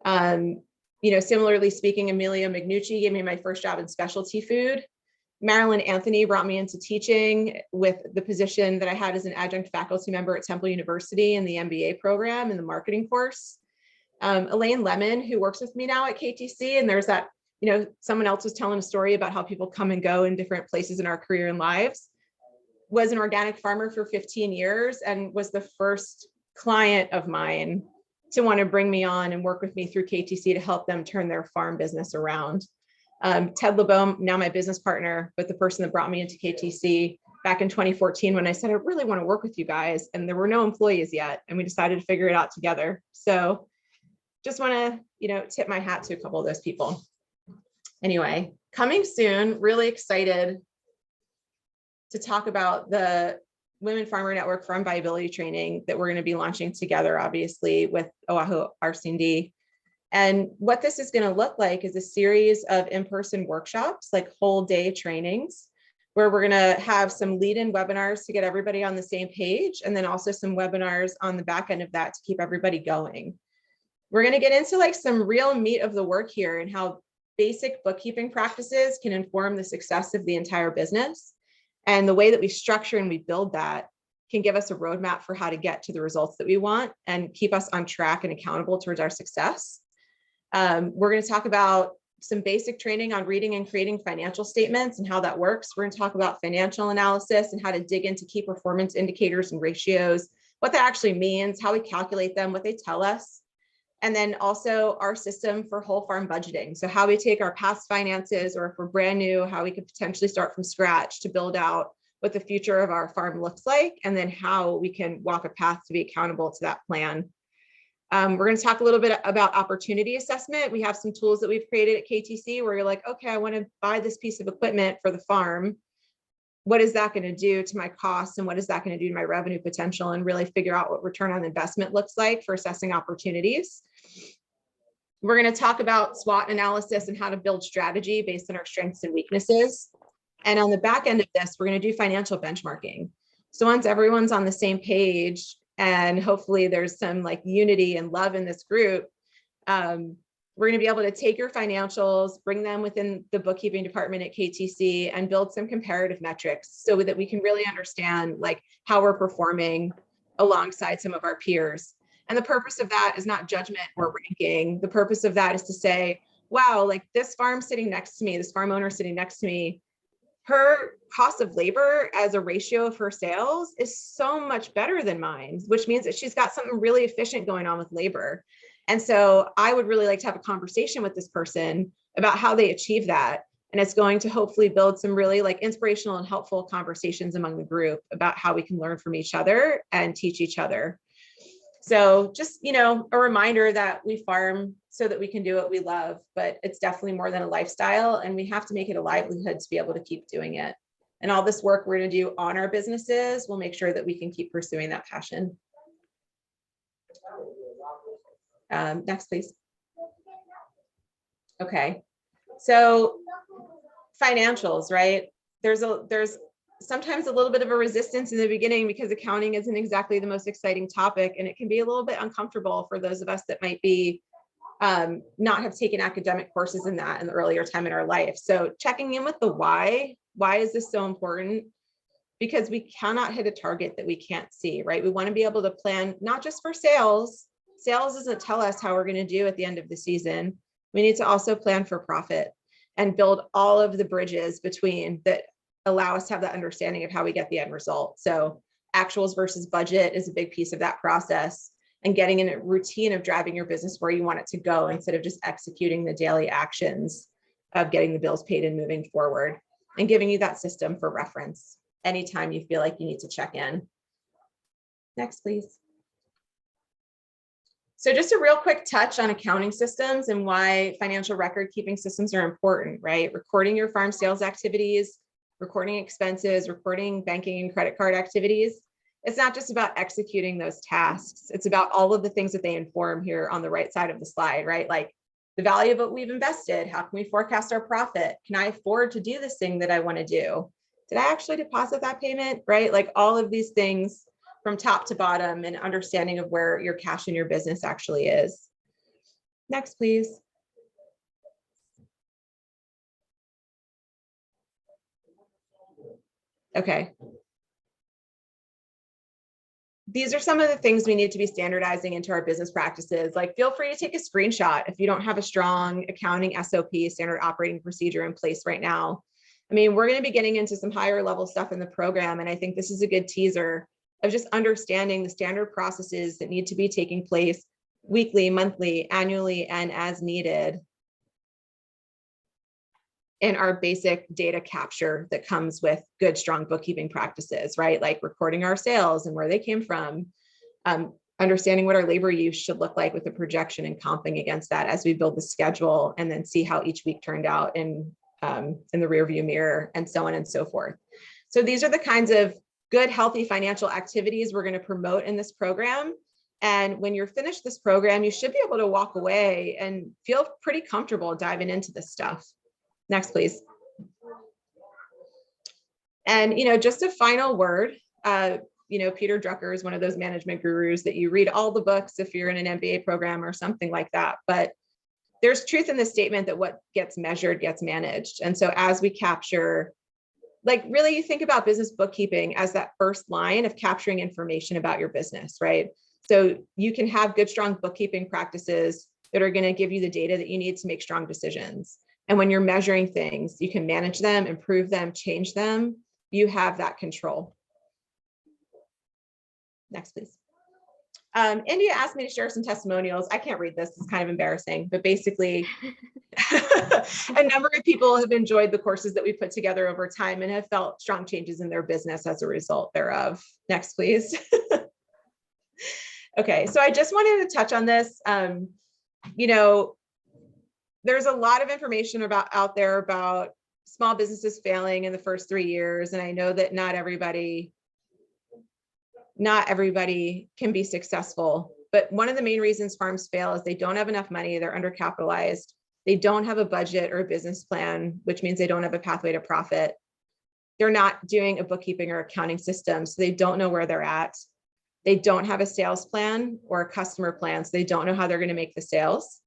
Similarly speaking, Amelia Magnucci gave me my first job in specialty food. Marilyn Anthony brought me into teaching with the position that I had as an adjunct faculty member at Temple University in the MBA program in the marketing course. Elaine Lemon, who works with me now at KTC, and there's that, someone else was telling a story about how people come and go in different places in our career and lives, was an organic farmer for 15 years and was the first client of mine to want to bring me on and work with me through KTC to help them turn their farm business around. Ted LeBeau, now my business partner, but the person that brought me into KTC back in 2014 when I said, I really want to work with you guys. And there were no employees yet. And we decided to figure it out together. So just want to, tip my hat to a couple of those people. Anyway, coming soon, really excited to talk about the Women Farmer Network Farm Viability training that we're going to be launching together, obviously, with Oahu RC&D. And what this is going to look like is a series of in-person workshops, like whole day trainings, where we're going to have some lead-in webinars to get everybody on the same page, and then also some webinars on the back end of that to keep everybody going. We're going to get into like some real meat of the work here and how basic bookkeeping practices can inform the success of the entire business. And the way that we structure and we build that can give us a roadmap for how to get to the results that we want and keep us on track and accountable towards our success. We're going to talk about some basic training on reading and creating financial statements and how that works. We're going to talk about financial analysis and how to dig into key performance indicators and ratios, what that actually means, how we calculate them, what they tell us, and then also our system for whole farm budgeting. So how we take our past finances, or if we're brand new, how we could potentially start from scratch to build out what the future of our farm looks like, and then how we can walk a path to be accountable to that plan. We're going to talk a little bit about opportunity assessment. We have some tools that we've created at KTC where you're like, okay, I want to buy this piece of equipment for the farm. What is that going to do to my costs, and what is that going to do to my revenue potential, and really figure out what return on investment looks like for assessing opportunities. We're going to talk about SWOT analysis and how to build strategy based on our strengths and weaknesses. And on the back end of this, we're going to do financial benchmarking. So once everyone's on the same page, and hopefully there's some like unity and love in this group, we're going to be able to take your financials, bring them within the bookkeeping department at KTC, and build some comparative metrics so that we can really understand like how we're performing alongside some of our peers. And the purpose of that is not judgment or ranking. The purpose of that is to say, wow, like this farm sitting next to me, this farm owner sitting next to me, her cost of labor as a ratio of her sales is so much better than mine, which means that she's got something really efficient going on with labor. And so I would really like to have a conversation with this person about how they achieve that. And it's going to hopefully build some really like inspirational and helpful conversations among the group about how we can learn from each other and teach each other. So just, you know, a reminder that we farm so that we can do what we love, but it's definitely more than a lifestyle, and we have to make it a livelihood to be able to keep doing it. And all this work we're going to do on our businesses will make sure that we can keep pursuing that passion. Next, please. Okay, so financials, right? There's sometimes a little bit of a resistance in the beginning because accounting isn't exactly the most exciting topic, and it can be a little bit uncomfortable for those of us that might be not have taken academic courses in that in the earlier time in our life. So checking in with the why is this so important? Because we cannot hit a target that we can't see, right? We want to be able to plan not just for sales. Sales doesn't tell us how we're going to do at the end of the season. We need to also plan for profit and build all of the bridges between that allow us to have that understanding of how we get the end result. So actuals versus budget is a big piece of that process, and getting in a routine of driving your business where you want it to go instead of just executing the daily actions of getting the bills paid and moving forward, and giving you that system for reference anytime you feel like you need to check in. Next, please. So just a real quick touch on accounting systems and why financial record keeping systems are important, right? Recording your farm sales activities, recording expenses, recording banking and credit card activities. It's not just about executing those tasks. It's about all of the things that they inform here on the right side of the slide, right? Like the value of what we've invested. How can we forecast our profit? Can I afford to do this thing that I want to do? Did I actually deposit that payment, right? Like all of these things from top to bottom, and understanding of where your cash in your business actually is. Next, please. Okay. These are some of the things we need to be standardizing into our business practices. Like, feel free to take a screenshot if you don't have a strong accounting SOP, standard operating procedure, in place right now. I mean, we're going to be getting into some higher level stuff in the program, and I think this is a good teaser of just understanding the standard processes that need to be taking place weekly, monthly, annually, and as needed in our basic data capture that comes with good, strong bookkeeping practices, right? Like recording our sales and where they came from, understanding what our labor use should look like with the projection and comping against that as we build the schedule, and then see how each week turned out in the rear view mirror, and so on and so forth. So these are the kinds of good, healthy financial activities we're going to promote in this program. And when you're finished this program, you should be able to walk away and feel pretty comfortable diving into this stuff. Next, please. And, you know, just a final word, you know, Peter Drucker is one of those management gurus that you read all the books if you're in an MBA program or something like that. But there's truth in the statement that what gets measured gets managed. And so as we capture, like, really, you think about business bookkeeping as that first line of capturing information about your business, right? So you can have good, strong bookkeeping practices that are going to give you the data that you need to make strong decisions. And when you're measuring things, you can manage them, improve them, change them. You have that control. Next, please. India asked me to share some testimonials. I can't read this, it's kind of embarrassing, but basically a number of people have enjoyed the courses that we put together over time and have felt strong changes in their business as a result thereof. Next, please. Okay, so I just wanted to touch on this. You know, there's a lot of information out there about small businesses failing in the first 3 years. And I know that not everybody can be successful, but one of the main reasons farms fail is they don't have enough money, they're undercapitalized, they don't have a budget or a business plan, which means they don't have a pathway to profit. They're not doing a bookkeeping or accounting system, so they don't know where they're at. They don't have a sales plan or a customer plan, so they don't know how they're going to make the sales.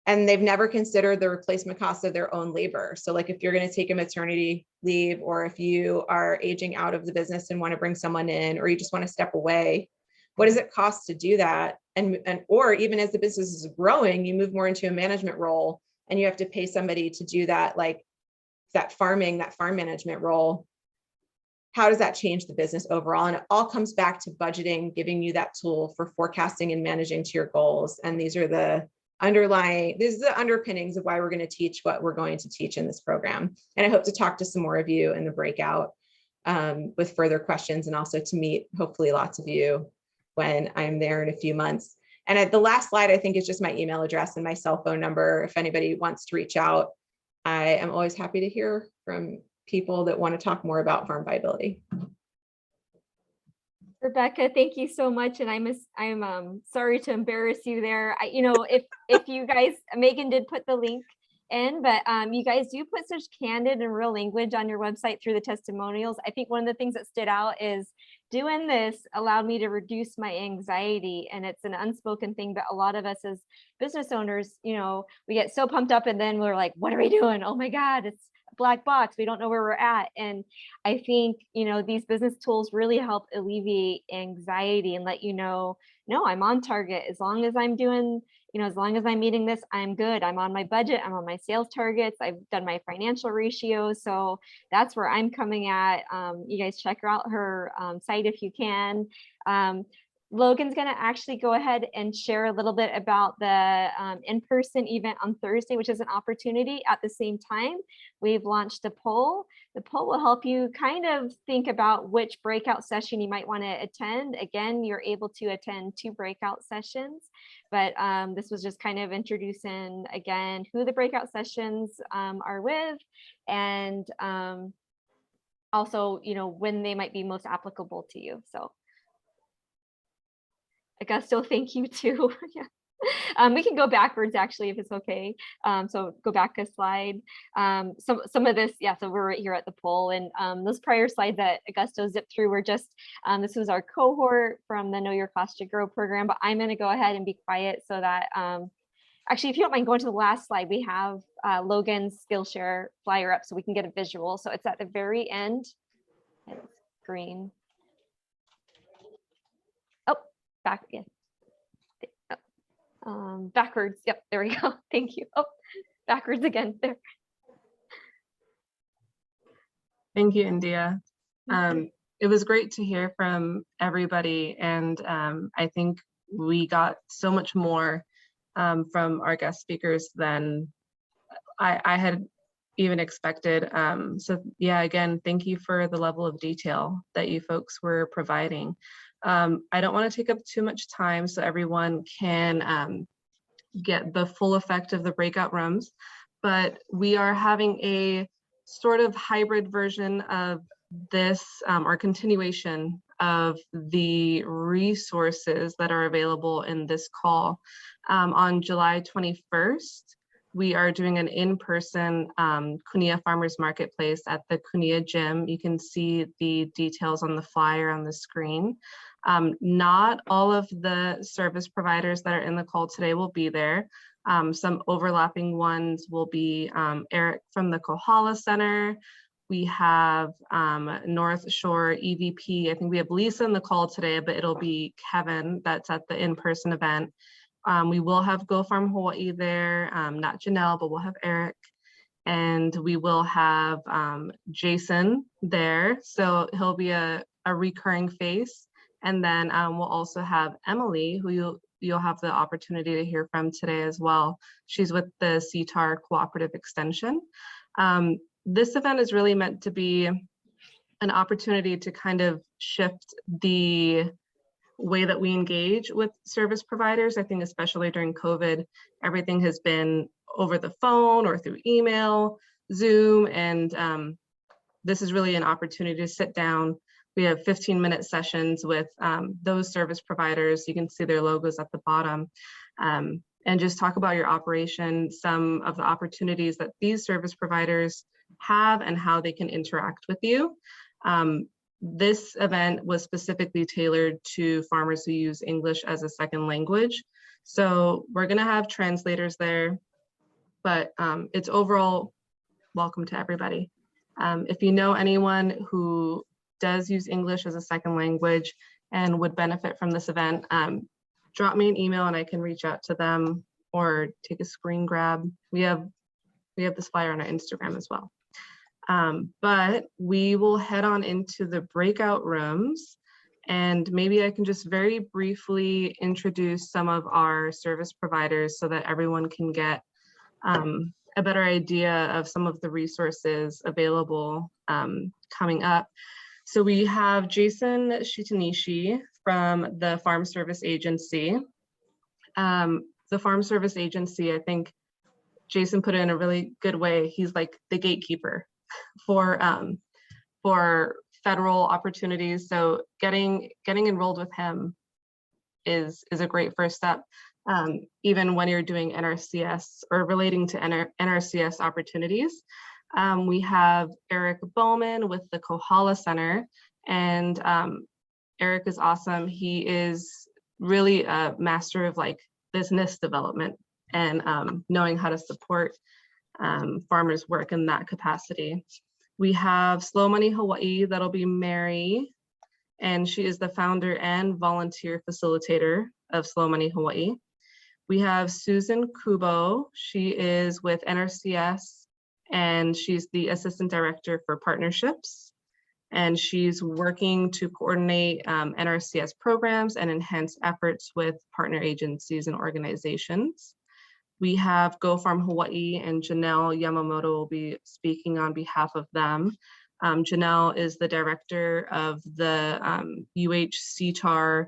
And they've never considered the replacement cost of their own labor. So like if you're going to take a maternity leave, or if you are aging out of the business and want to bring someone in, or you just want to step away, what does it cost to do that? or even as the business is growing, you move more into a management role and you have to pay somebody to do that, like that farm management role. How does that change the business overall? And it all comes back to budgeting, giving you that tool for forecasting and managing to your goals. And these are the underpinnings of why we're going to teach what we're going to teach in this program. And I hope to talk to some more of you in the breakout with further questions, and also to meet hopefully lots of you when I'm there in a few months. And the last slide, I think, is just my email address and my cell phone number. If anybody wants to reach out, I am always happy to hear from people that want to talk more about farm viability. Rebecca, thank you so much. And I'm sorry to embarrass you there. If you guys, Megan did put the link in, but you guys do put such candid and real language on your website through the testimonials. I think one of the things that stood out is doing this allowed me to reduce my anxiety, and it's an unspoken thing, but a lot of us as business owners, we get so pumped up and then we're like, what are we doing? Oh my God, it's a black box. We don't know where we're at. And I think, these business tools really help alleviate anxiety and let you know, no, I'm on target. As long as I'm doing, as long as I'm meeting this, I'm good. I'm on my budget. I'm on my sales targets. I've done my financial ratios. So that's where I'm coming at. You guys check out her site if you can. Logan's going to actually go ahead and share a little bit about the in-person event on Thursday, which is an opportunity. At the same time, we've launched a poll. The poll will help you kind of think about which breakout session you might want to attend. Again, you're able to attend 2 breakout sessions, but this was just kind of introducing, again, who the breakout sessions are with, and also, when they might be most applicable to you. So Augusto, thank you too. Yeah. We can go backwards actually, if it's okay. So go back a slide. Some of this, yeah, so we're right here at the poll, and those prior slides that Augusto zipped through were just, this was our cohort from the Know Your Cost to Grow program, but I'm gonna go ahead and be quiet so that, actually, if you don't mind going to the last slide, we have Logan's Skillshare flyer up so we can get a visual. So it's at the very end. It's green. Oh, back again. Backwards. Yep, there we go. Thank you. Oh, backwards again there. Thank you, India. It was great to hear from everybody, and I think we got so much more from our guest speakers than I had even expected. So yeah, again, thank you for the level of detail that you folks were providing. I don't want to take up too much time so everyone can get the full effect of the breakout rooms, but we are having a sort of hybrid version of this, or continuation of the resources that are available in this call. On July 21st, we are doing an in-person Kunia Farmers Marketplace at the Kunia Gym. You can see the details on the flyer on the screen. Not all of the service providers that are in the call today will be there. Some overlapping ones will be Eric from the Kohala Center. We have North Shore EVP. I think we have Lisa in the call today, but it'll be Kevin that's at the in-person event. We will have Go Farm Hawaii there, not Janelle, but we'll have Eric. And we will have Jason there. So he'll be a recurring face. And then we'll also have Emily, who you'll have the opportunity to hear from today as well. She's with the CTAR Cooperative Extension. This event is really meant to be an opportunity to kind of shift the way that we engage with service providers. I think especially during COVID, everything has been over the phone or through email, Zoom, and this is really an opportunity to sit down. We have 15-minute sessions with those service providers. You can see their logos at the bottom, and just talk about your operation, some of the opportunities that these service providers have and how they can interact with you. This event was specifically tailored to farmers who use English as a second language. So we're gonna have translators there, but it's overall welcome to everybody. If you know anyone who does use English as a second language and would benefit from this event, drop me an email and I can reach out to them or take a screen grab. We have this flyer on our Instagram as well. But we will head on into the breakout rooms, and maybe I can just very briefly introduce some of our service providers so that everyone can get a better idea of some of the resources available coming up. So we have Jason Shitanishi from the Farm Service Agency. The Farm Service Agency, I think Jason put it in a really good way. He's like the gatekeeper for federal opportunities. So getting enrolled with him is a great first step. Even when you're doing NRCS or relating to NRCS opportunities. We have Eric Bowman with the Kohala Center, and Eric is awesome. He is really a master of like business development and knowing how to support farmers' work in that capacity. We have Slow Money Hawaii, that'll be Mary, and she is the founder and volunteer facilitator of Slow Money Hawaii. We have Susan Kubo. She is with NRCS and she's the assistant director for partnerships. And she's working to coordinate NRCS programs and enhance efforts with partner agencies and organizations. We have Go Farm Hawaii, and Janelle Yamamoto will be speaking on behalf of them. Janelle is the director of the UHCTAR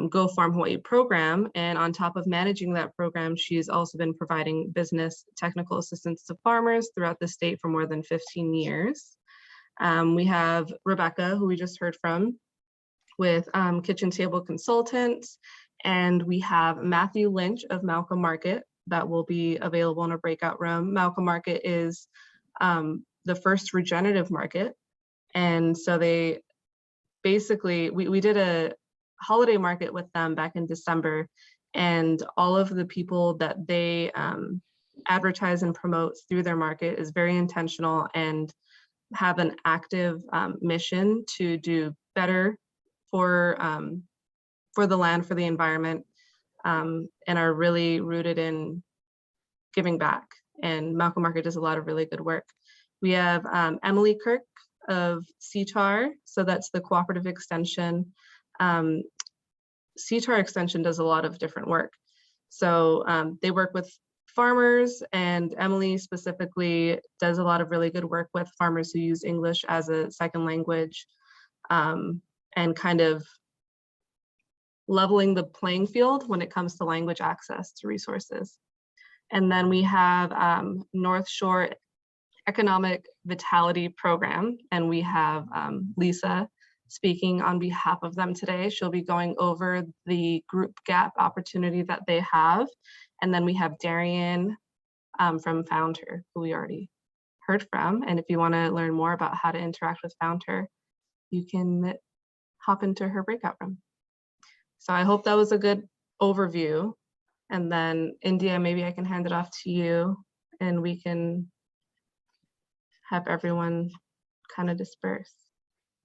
Go Farm Hawaii program, and on top of managing that program, she's also been providing business technical assistance to farmers throughout the state for more than 15 years. We have Rebecca, who we just heard from, with Kitchen Table Consultants, and we have Matthew Lynch of Malcolm Market that will be available in a breakout room. Malcolm Market is the first regenerative market, and so they basically, we did a holiday market with them back in December, and all of the people that they advertise and promote through their market is very intentional and have an active mission to do better for the land, for the environment, and are really rooted in giving back. And Malcolm Market does a lot of really good work. We have Emily Kirk of CTAR, so that's the cooperative extension. CTAR extension does a lot of different work. So they work with farmers, and Emily specifically does a lot of really good work with farmers who use English as a second language, and kind of leveling the playing field when it comes to language access to resources. And then we have North Shore Economic Vitality Program, and we have Lisa speaking on behalf of them today. She'll be going over the group gap opportunity that they have. And then we have Darian from Founder, who we already heard from. And if you want to learn more about how to interact with Founder, you can hop into her breakout room. So I hope that was a good overview. And then India, maybe I can hand it off to you and we can have everyone kind of disperse.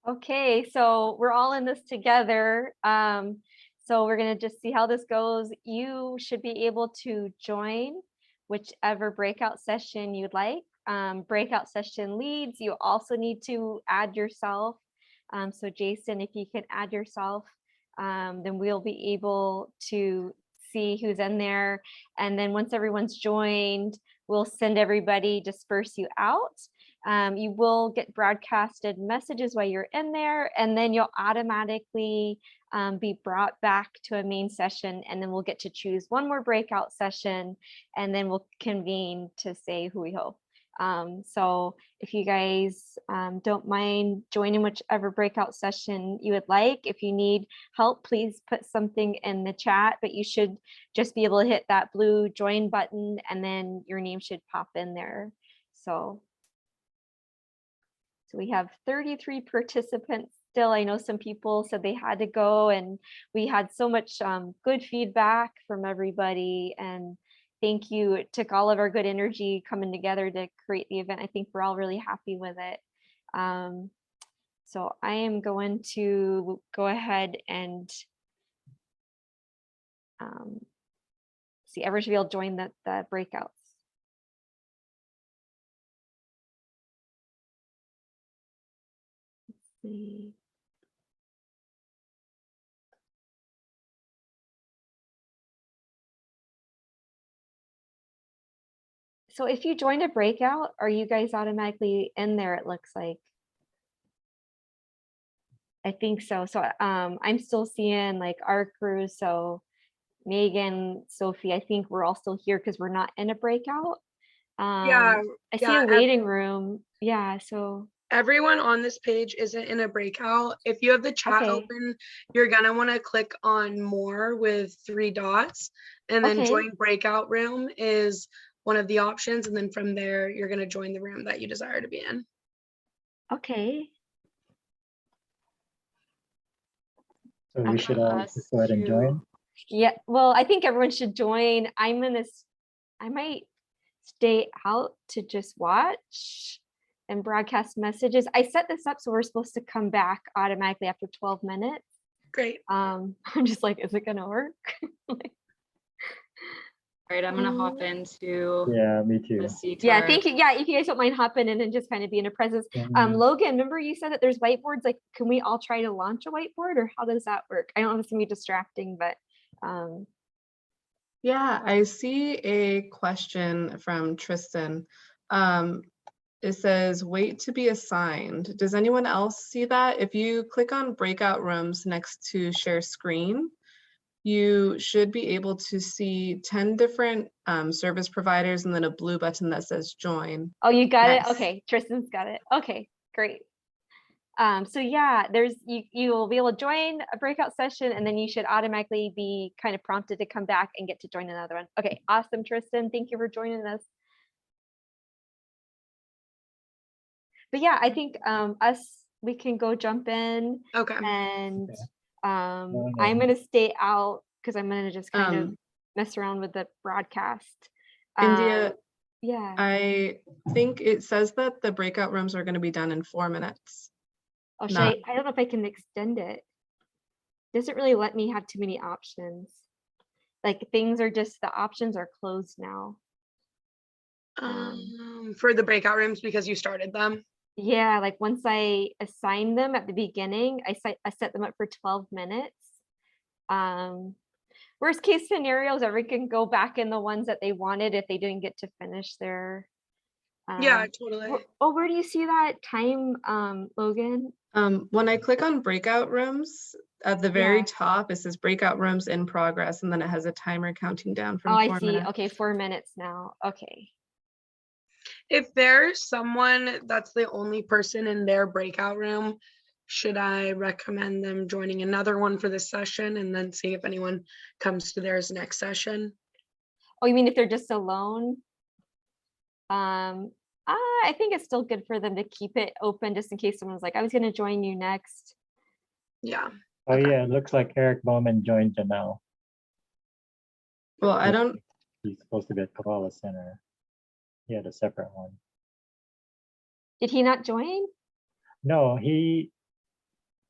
Okay, so we're all in this together. So we're gonna just see how this goes. You should be able to join whichever breakout session you'd like. Breakout session leads, you also need to add yourself. So Jason, if you can add yourself, then we'll be able to see who's in there. And then once everyone's joined, we'll send everybody, disperse you out. You will get broadcasted messages while you're in there, and then you'll automatically be brought back to a main session, and then we'll get to choose one more breakout session, and then we'll convene to say who we hope. So if you guys don't mind joining whichever breakout session you would like, if you need help, please put something in the chat, but you should just be able to hit that blue join button and then your name should pop in there. So we have 33 participants still. I know some people said they had to go, and we had so much good feedback from everybody, and thank you. It took all of our good energy coming together to create the event. I think we're all really happy with it. So I am going to go ahead and See, everyone should be able to join the breakouts. Let's see. So if you joined a breakout, are you guys automatically in there? It looks like. I think so. So I'm still seeing like our crew. So Megan, Sophie, I think we're all still here because we're not in a breakout. I see a waiting room. Yeah, so everyone on this page isn't in a breakout. If you have the chat open, you're gonna want to click on more with 3 dots, and then join breakout room is one of the options, and then from there you're gonna join the room that you desire to be in. Okay. So we should all just go ahead and join. Yeah, well, I think everyone should join. I might stay out to just watch and broadcast messages. I set this up so we're supposed to come back automatically after 12 minutes. Great. I'm just like, is it gonna work? All right, I'm gonna hop into me too. Yeah, thank you. Yeah, if you guys don't mind hopping in and just kind of being a presence. Logan, remember you said that there's whiteboards. Like, can we all try to launch a whiteboard, or how does that work? I don't know if it's gonna be distracting, but yeah, I see a question from Tristan. It says, wait to be assigned. Does anyone else see that? If you click on breakout rooms next to share screen, you should be able to see 10 different service providers and then a blue button that says join. Oh, you got it? Okay, Tristan's got it. Okay, great. So yeah, you will be able to join a breakout session, and then you should automatically be kind of prompted to come back and get to join another one. Okay, awesome, Tristan. Thank you for joining us. But yeah, I think we can go jump in. Okay. And I'm gonna stay out because I'm gonna just kind of mess around with the broadcast. India, yeah. I think it says that the breakout rooms are going to be done in 4 minutes. Oh, I don't know if I can extend it. Doesn't really let me have too many options. Like things are just, the options are closed now. For the breakout rooms because you started them. Yeah, like once I assign them at the beginning, I set them up for 12 minutes. Worst case scenarios, everyone can go back in the ones that they wanted if they didn't get to finish their. Yeah, totally. Where do you see that time, Logan? When I click on breakout rooms, at the very top, it says breakout rooms in progress, and then it has a timer counting down from 4 minutes. I see. Okay, 4 minutes now. Okay. If there's someone that's the only person in their breakout room, should I recommend them joining another one for this session and then see if anyone comes to theirs next session? Oh, you mean if they're just alone? I think it's still good for them to keep it open just in case someone's like, I was going to join you next. Yeah. Oh yeah, it looks like Eric Bowman joined Janelle. Well, He's supposed to be at Koala Center. He had a separate one. Did he not join? No, he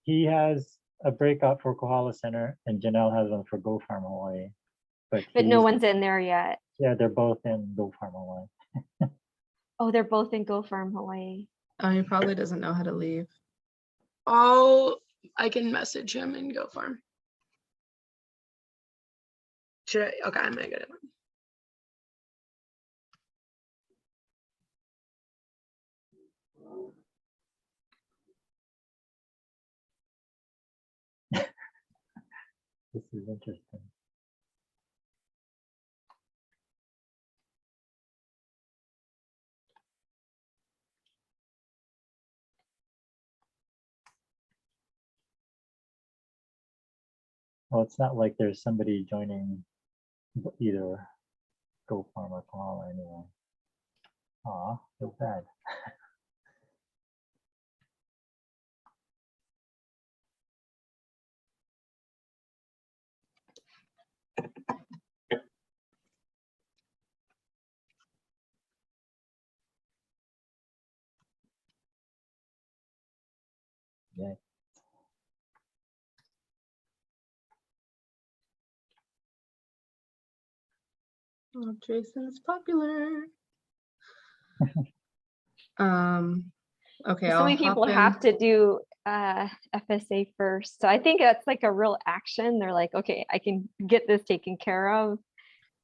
has a breakout for Koala Center, and Janelle has one for Go Farm Hawaii. But no one's in there yet. Yeah, they're both in Go Farm Hawaii. Oh, they're both in Go Farm Hawaii. Oh, he probably doesn't know how to leave. Oh, I can message him and Go Farm. Should I? Okay, I'm gonna get it. This is interesting. Well, it's not like there's somebody joining either Go Farm or Koala anyway. Aw, so bad. Yeah. Oh, Jason's popular. Okay, So I'll many people hop have in. to do FSA first. So I think that's like a real action. They're like, okay, I can get this taken care of.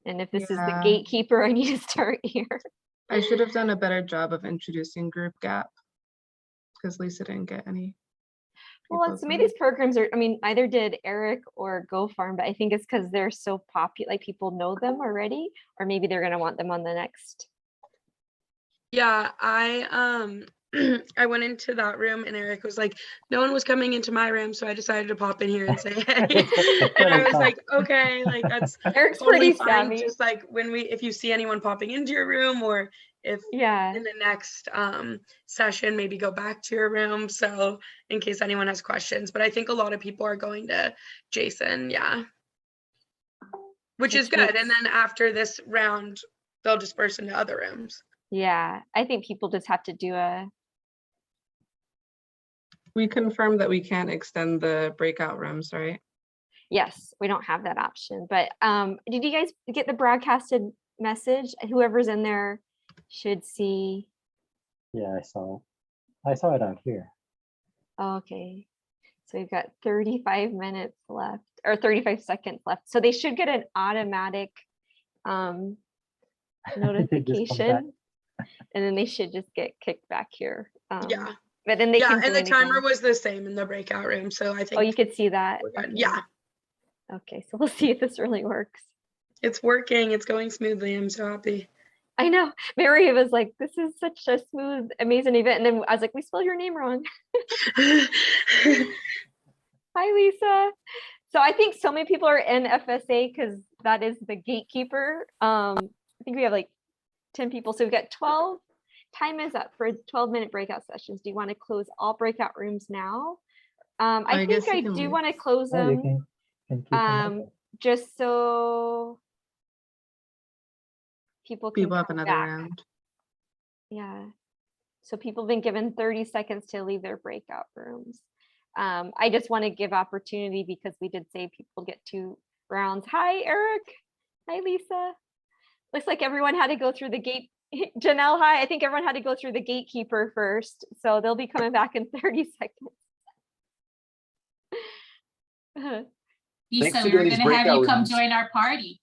And if this is the Yeah. gatekeeper, I need to start here. I should have done a better job of introducing group gap because Lisa didn't get any. Well, some of these programs are, I mean, neither did Eric or Go Farm, but I think it's because they're so popular, like people know them already, or maybe they're going to want them on the next. Yeah, I I went into that room and Eric was like, no one was coming into my room, so I decided to pop in here and say hey. And I was like, okay, like that's Eric's totally pretty fine. savvy. Just like if you see anyone popping into your room, or if in the next session, maybe go back to your room. So in case anyone has questions, but I think a lot of people are going to Jason, yeah. Which is good. And then after this round, they'll disperse into other rooms. Yeah, I think people just have to do a. We confirmed that we can't extend the breakout rooms, right? Yes, we don't have that option. But did you guys get the broadcasted message? Whoever's in there should see. Yeah, I saw it. I saw it out here. Oh, okay. So we've got 35 minutes left, or 35 seconds left. So they should get an automatic notification. And then they should just get kicked back here. Yeah. But then they can and do the timer again. was the same in the breakout room. So I think. Oh, you could see that. Okay. Okay. Yeah. Okay, so we'll see if this really works. It's working. It's going smoothly. I'm so happy. I know. Mary was like, this is such a smooth, amazing event. And then I was like, we spelled your name wrong. Hi, Lisa. So I think so many people are in FSA because that is the gatekeeper. I think we have like 10 people. So we've got 12. Time is up for 12-minute breakout sessions. Do you want to close all breakout rooms now? I think I do want to close them just so people can have come another back. round. Yeah. So people have been given 30 seconds to leave their breakout rooms. I just want to give opportunity because we did say people get 2 rounds. Hi, Eric. Hi, Lisa. Looks like everyone had to go through the gate. Janelle, hi. I think everyone had to go through the gatekeeper first. So they'll be coming back in 30 seconds. Lisa, we were going to have you come join our party.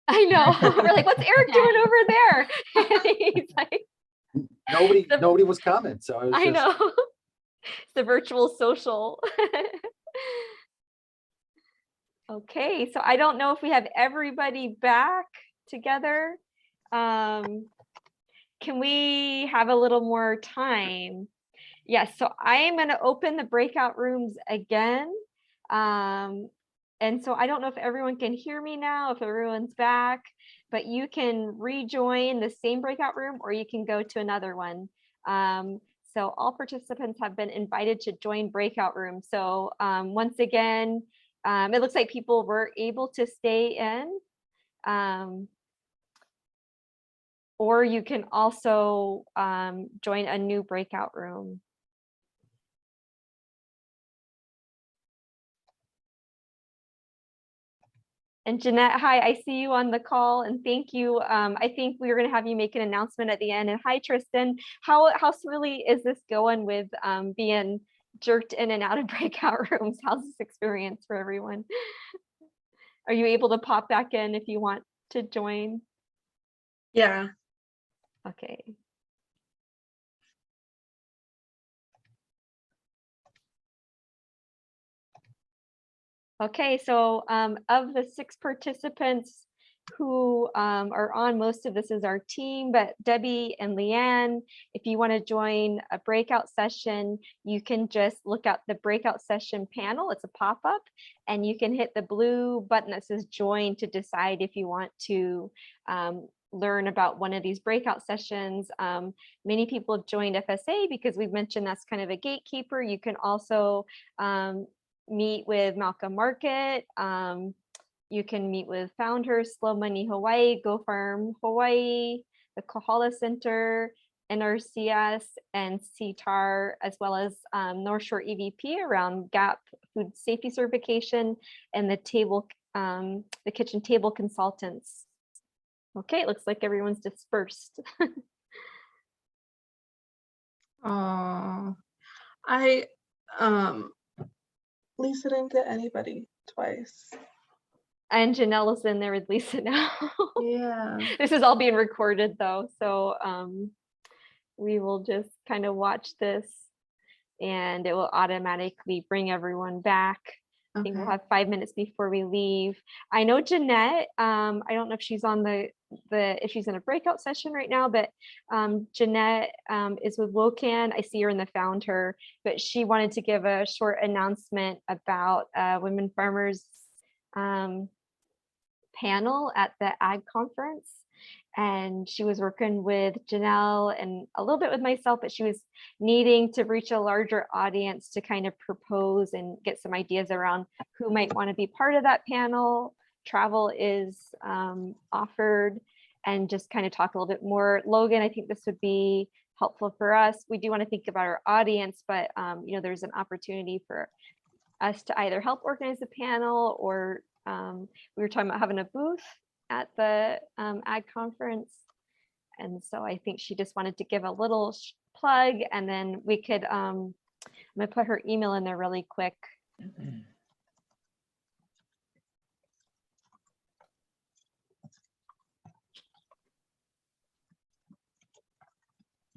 I know. We're like, what's Eric doing over there? He's like, nobody was coming. So I know. It's the virtual social. Okay, so I don't know if we have everybody back together. Can we have a little more time? Yes, so I am going to open the breakout rooms again. And so I don't know if everyone can hear me now, if everyone's back, but you can rejoin the same breakout room or you can go to another one. So all participants have been invited to join breakout rooms. So once again, it looks like people were able to stay in. Or you can also join a new breakout room. And Jeanette, hi, I see you on the call and thank you. I think we were going to have you make an announcement at the end. And hi, Tristan, how smoothly is this going with being jerked in and out of breakout rooms? How's this experience for everyone? Are you able to pop back in if you want to join? Yeah. Okay. Okay, so of the 6 participants who are on, most of this is our team, but Debbie and Leanne, if you want to join a breakout session, you can just look at the breakout session panel. It's a pop-up and you can hit the blue button that says join to decide if you want to learn about one of these breakout sessions. Many people have joined FSA because we've mentioned that's kind of a gatekeeper. You can also meet with Malcolm Market. You can meet with Founders, Slow Money Hawaii, Go Farm Hawaii, the Kohala Center, NRCS, and CTAR, as well as North Shore EVP around GAP food safety certification and the kitchen table consultants. Okay, it looks like everyone's dispersed. I Lisa didn't get anybody twice. And Janelle is in there with Lisa now. Yeah. This is all being recorded though, so we will just kind of watch this and it will automatically bring everyone back. I think we'll have 5 minutes before we leave. I know Jeanette, I don't know if she's on if she's in a breakout session right now, but Jeanette is with WOCAN. I see her in the Found Her, but she wanted to give a short announcement about Women Farmers panel at the Ag Conference. And she was working with Janelle and a little bit with myself, but she was needing to reach a larger audience to kind of propose and get some ideas around who might want to be part of that panel. Travel is offered, and just kind of talk a little bit more. Logan, I think this would be helpful for us. We do want to think about our audience, but you know, there's an opportunity for us to either help organize a panel, or we were talking about having a booth at the Ag Conference. And so I think she just wanted to give a little plug, and then we could, I'm gonna put her email in there really quick.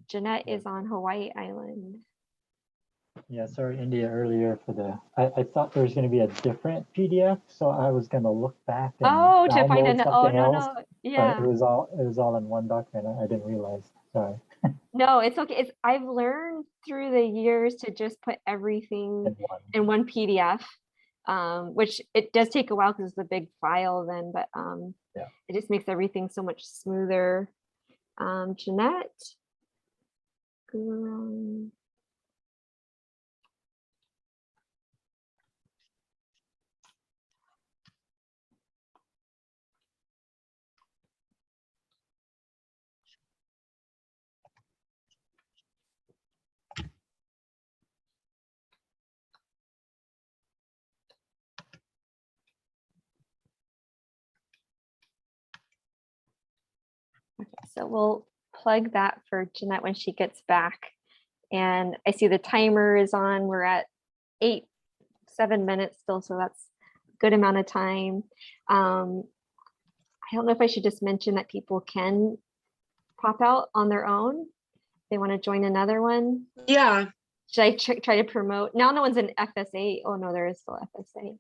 Jeanette is on Hawaii Island. Yeah, sorry, India, earlier for the, I thought there was going to be a different PDF, so I was going to look back and Oh, to find download an, oh, something no, else, no, yeah. but it was all in one document. I didn't realize. Sorry. No, it's okay. I've learned through the years to just put everything in one PDF, which it does take a while because it's a big file then, but it just makes everything so much smoother. Jeanette. Okay, so we'll plug that for Jeanette when she gets back. And I see the timer is on. We're at 7 minutes still, so that's a good amount of time. I don't know if I should just mention that people can pop out on their own. They want to join another one. Yeah. Should I try to promote? Now no one's in FSA. Oh no, there is still FSA.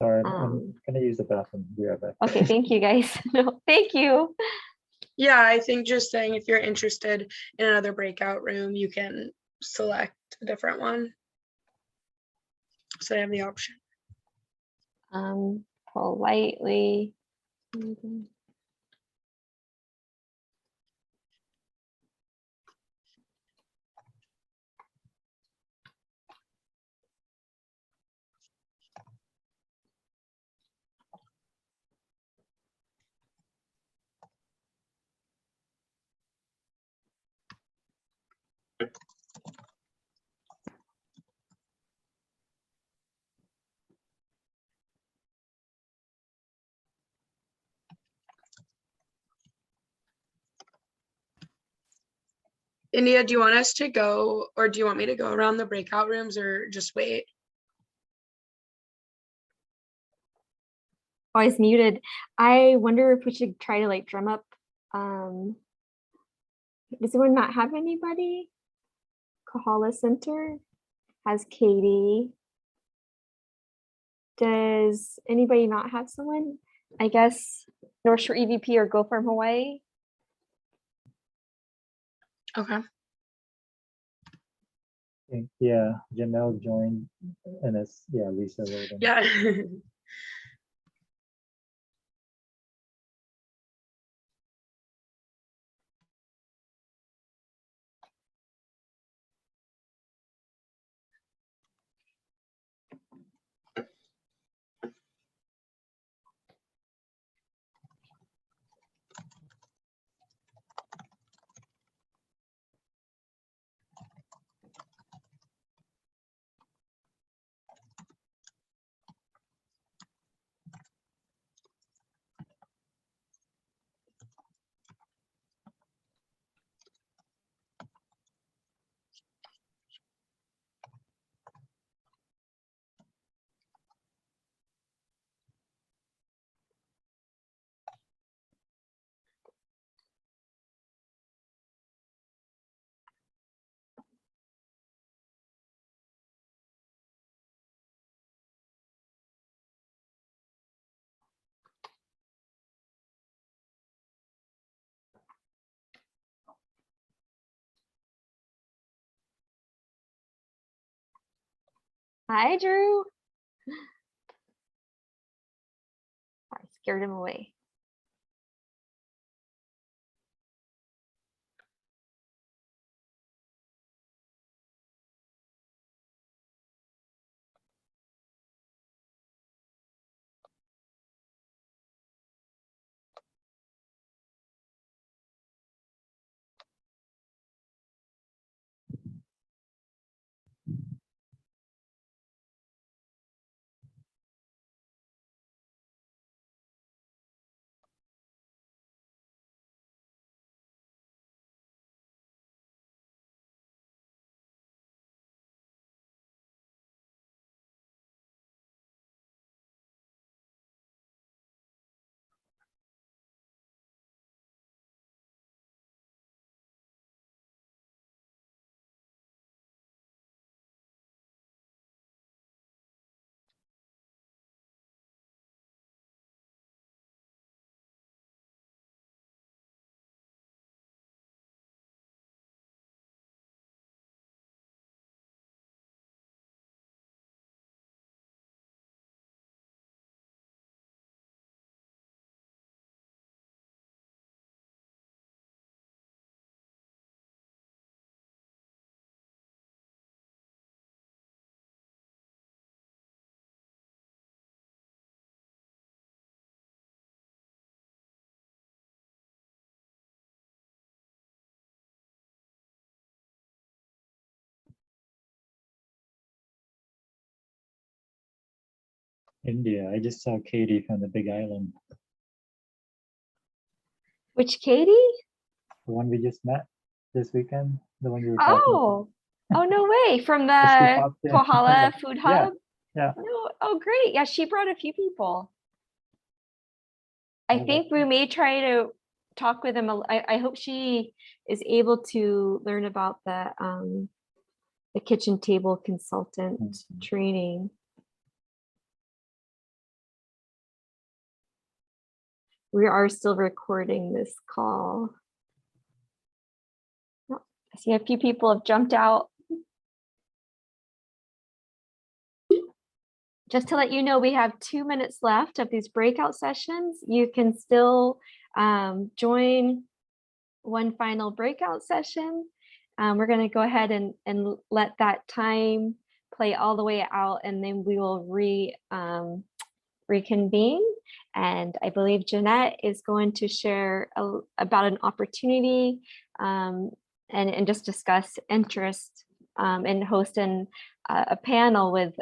Sorry, I'm gonna use the bathroom. Be right back. Okay, thank you guys. No, thank you. Yeah, I think just saying if you're interested in another breakout room, you can select a different one. So I have the option. Politely. India, do you want us to go, or do you want me to go around the breakout rooms, or just wait? Oh, it's muted. I wonder if we should try to like drum up. Does anyone not have anybody? Kahala Center has Katie. Does anybody not have someone? I guess North Shore EVP or Go Farm Hawaii. Okay. Yeah, Janelle joined, and it's Lisa Logan. Yeah. Hi, Drew. I scared him away. India, I just saw Katie from the Big Island. Which Katie? The one we just met this weekend, the one you were talking about. Oh, no way. From Yes, she the popped in. Kohala Food Yeah, Hub? yeah. No, oh, great. Yeah, she brought a few people. I think we may try to talk with them. I hope she is able to learn about the kitchen table consultant training. We are still recording this call. Oh, I see a few people have jumped out. Just to let you know, we have 2 minutes left of these breakout sessions. You can still join one final breakout session. We're going to go ahead and let that time play all the way out, and then we will reconvene. And I believe Jeanette is going to share about an opportunity and just discuss interest in hosting a panel with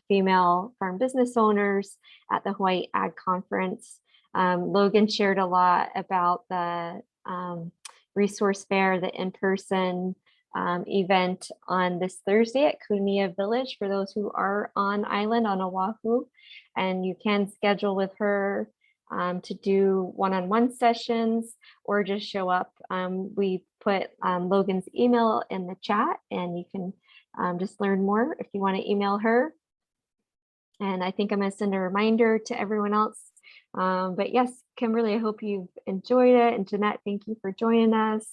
female farm business owners at the Hawaii Ag Conference. Logan shared a lot about the resource fair, the in-person event on this Thursday at Kunia Village for those who are on island on Oahu. And you can schedule with her to do one-on-one sessions or just show up. We put Logan's email in the chat, and you can just learn more if you want to email her. And I think I'm going to send a reminder to everyone else. But yes, Kimberly, I hope you've enjoyed it. And Jeanette, thank you for joining us.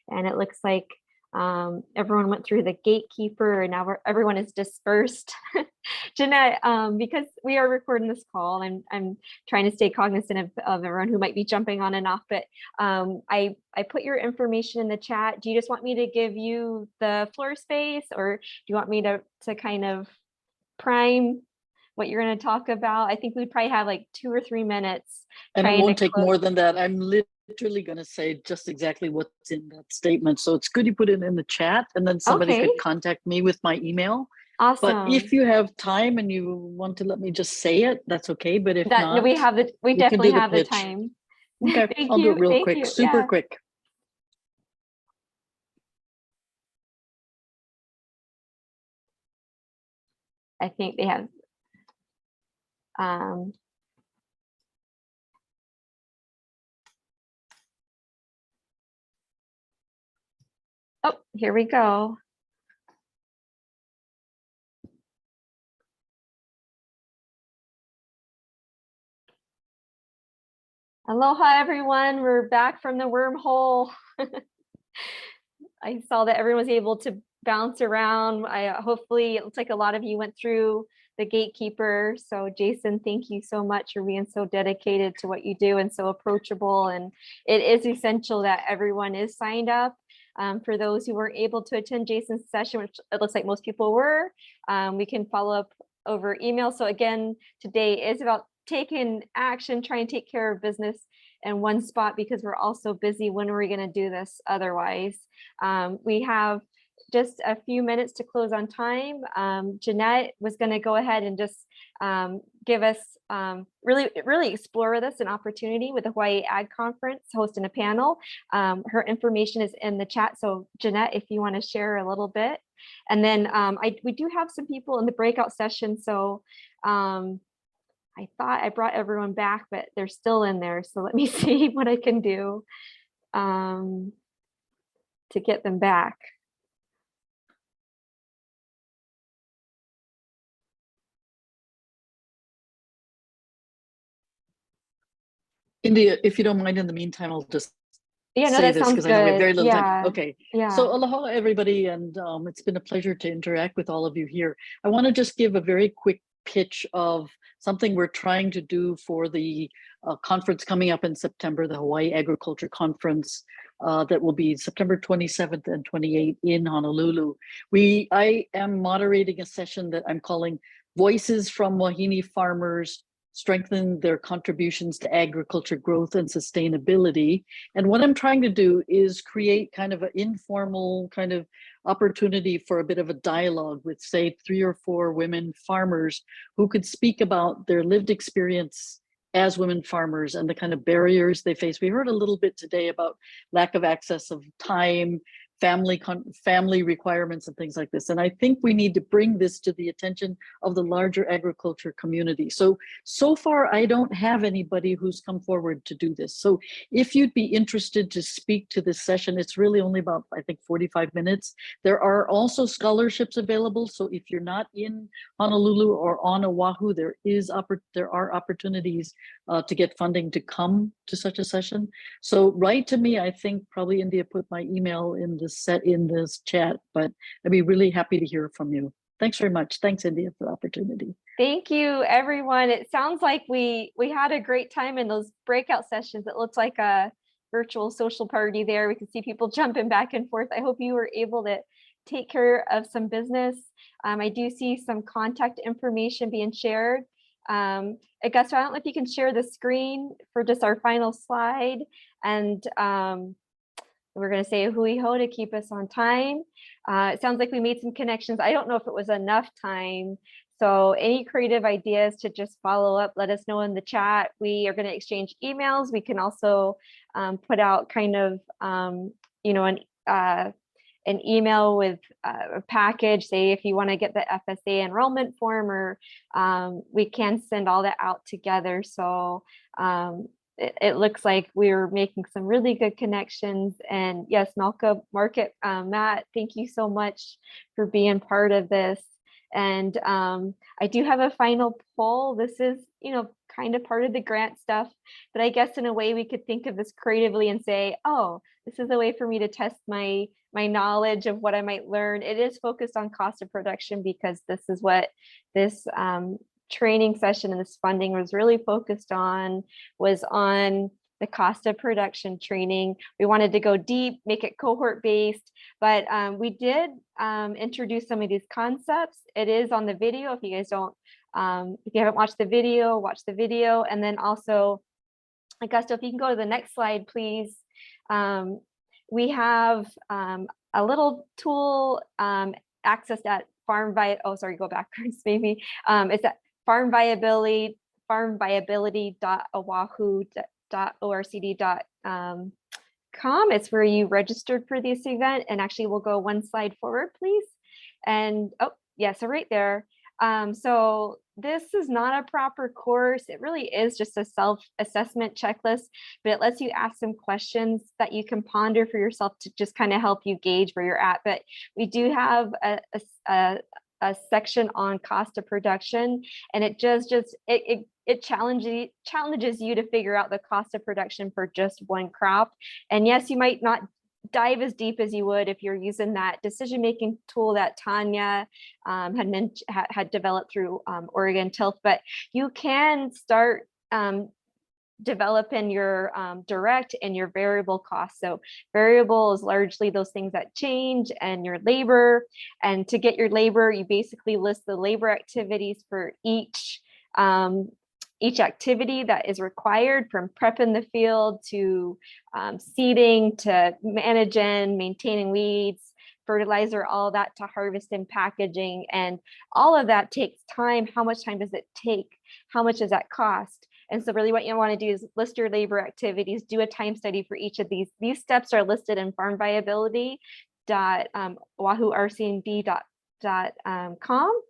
And it looks like everyone went through the gatekeeper and now everyone is dispersed. Jeanette, because we are recording this call, and I'm trying to stay cognizant of everyone who might be jumping on and off, but I put your information in the chat. Do you just want me to give you the floor space, or do you want me to kind of prime what you're going to talk about? I think we'd probably have like 2 or 3 minutes. And it won't take more than that. I'm literally going to say just exactly what's in that statement. So it's good you put it in the chat, and then somebody could contact me with my email. Awesome. But if you have time and you want to let me just say it, that's okay. But if not, we definitely have the time. Okay, I'll do it real quick, super quick. I think they have oh, here we go. Aloha, everyone. We're back from the wormhole. I saw that everyone was able to bounce around. Hopefully it looks like a lot of you went through the gatekeeper. So Jason, thank you so much for being so dedicated to what you do and so approachable. And it is essential that everyone is signed up. For those who weren't able to attend Jason's session, which it looks like most people were, we can follow up over email. So again, today is about taking action, trying to take care of business in one spot, because we're all so busy. When are we going to do this otherwise? We have just a few minutes to close on time. Jeanette was going to go ahead and just give us really explore with us an opportunity with the Hawaii Ag Conference, hosting a panel. Her information is in the chat. So Jeanette, if you want to share a little bit. And then we do have some people in the breakout session. So I thought I brought everyone back, but they're still in there. So let me see what I can do to get them back. India, if you don't mind, in the meantime, I'll just say this because I know we have very little time. Okay. So aloha, everybody, and it's been a pleasure to interact with all of you here. I want to just give a very quick pitch of something we're trying to do for the conference coming up in September, the Hawaii Agriculture Conference that will be September 27th and 28th in Honolulu. I am moderating a session that I'm calling Voices from Wahine Farmers Strengthen Their Contributions to Agriculture Growth and Sustainability. And what I'm trying to do is create kind of an informal kind of opportunity for a bit of a dialogue with, say, 3 or 4 women farmers who could speak about their lived experience as women farmers and the kind of barriers they face. We heard a little bit today about lack of access of time, family requirements and things like this. And I think we need to bring this to the attention of the larger agriculture community. So far, I don't have anybody who's come forward to do this. So if you'd be interested to speak to this session, it's really only about, I think, 45 minutes. There are also scholarships available. So if you're not in Honolulu or on Oahu, there are opportunities to get funding to come to such a session. So write to me. I think probably India put my email in this chat, but I'd be really happy to hear from you. Thanks very much. Thanks, India, for the opportunity. Thank you, everyone. It sounds like we had a great time in those breakout sessions. It looks like a virtual social party there. We can see people jumping back and forth. I hope you were able to take care of some business. I do see some contact information being shared. Augusto, I don't know if you can share the screen for just our final slide, and we're going to say a hui ho to keep us on time. It sounds like we made some connections. I don't know if it was enough time. So any creative ideas to just follow up, let us know in the chat. We are going to exchange emails. We can also put out kind of, an email with a package, say if you want to get the FSA enrollment form, or we can send all that out together. So it looks like we're making some really good connections. And yes, Market, Matt, thank you so much for being part of this. And I do have a final poll. This is, kind of part of the grant stuff, but I guess in a way we could think of this creatively and say, oh, this is a way for me to test my knowledge of what I might learn. It is focused on cost of production, because this is what this training session and this funding was really focused on, was on the cost of production training. We wanted to go deep, make it cohort based, but we did introduce some of these concepts. It is on the video. If you guys don't, if you haven't watched the video, watch the video. And then also, Augusto, if you can go to the next slide, please. We have a little tool accessed at go backwards maybe. It's at farmviability.oahu.orcd.com. It's where you registered for this event, and actually we'll go one slide forward, please. And so right there. So this is not a proper course. It really is just a self-assessment checklist, but it lets you ask some questions that you can ponder for yourself to just kind of help you gauge where you're at. But we do have a section on cost of production, and it challenges you to figure out the cost of production for just one crop. And yes, you might not dive as deep as you would if you're using that decision-making tool that Tanya had developed through Oregon Tilth, but you can start developing your direct and your variable costs. So variable is largely those things that change, and your labor. And to get your labor, you basically list the labor activities for each activity that is required, from prepping the field to seeding to managing, maintaining weeds, fertilizer, all of that, to harvest and packaging. And all of that takes time. How much time does it take? How much does that cost? And so really what you want to do is list your labor activities, do a time study for each of these. These steps are listed in farmviability.wahooRCNB.com.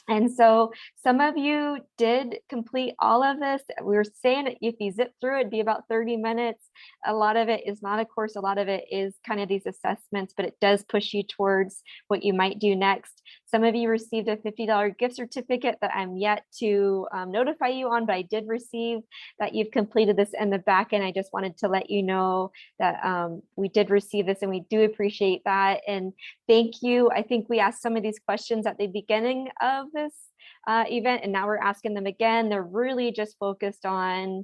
And so some of you did complete all of this. We were saying that if you zip through, it'd be about 30 minutes. A lot of it is not a course. A lot of it is kind of these assessments, but it does push you towards what you might do next. Some of you received a $50 gift certificate that I'm yet to notify you on, but I did receive that you've completed this in the back end. I just wanted to let you know that we did receive this, and we do appreciate that. And thank you. I think we asked some of these questions at the beginning of this event, and now we're asking them again. They're really just focused on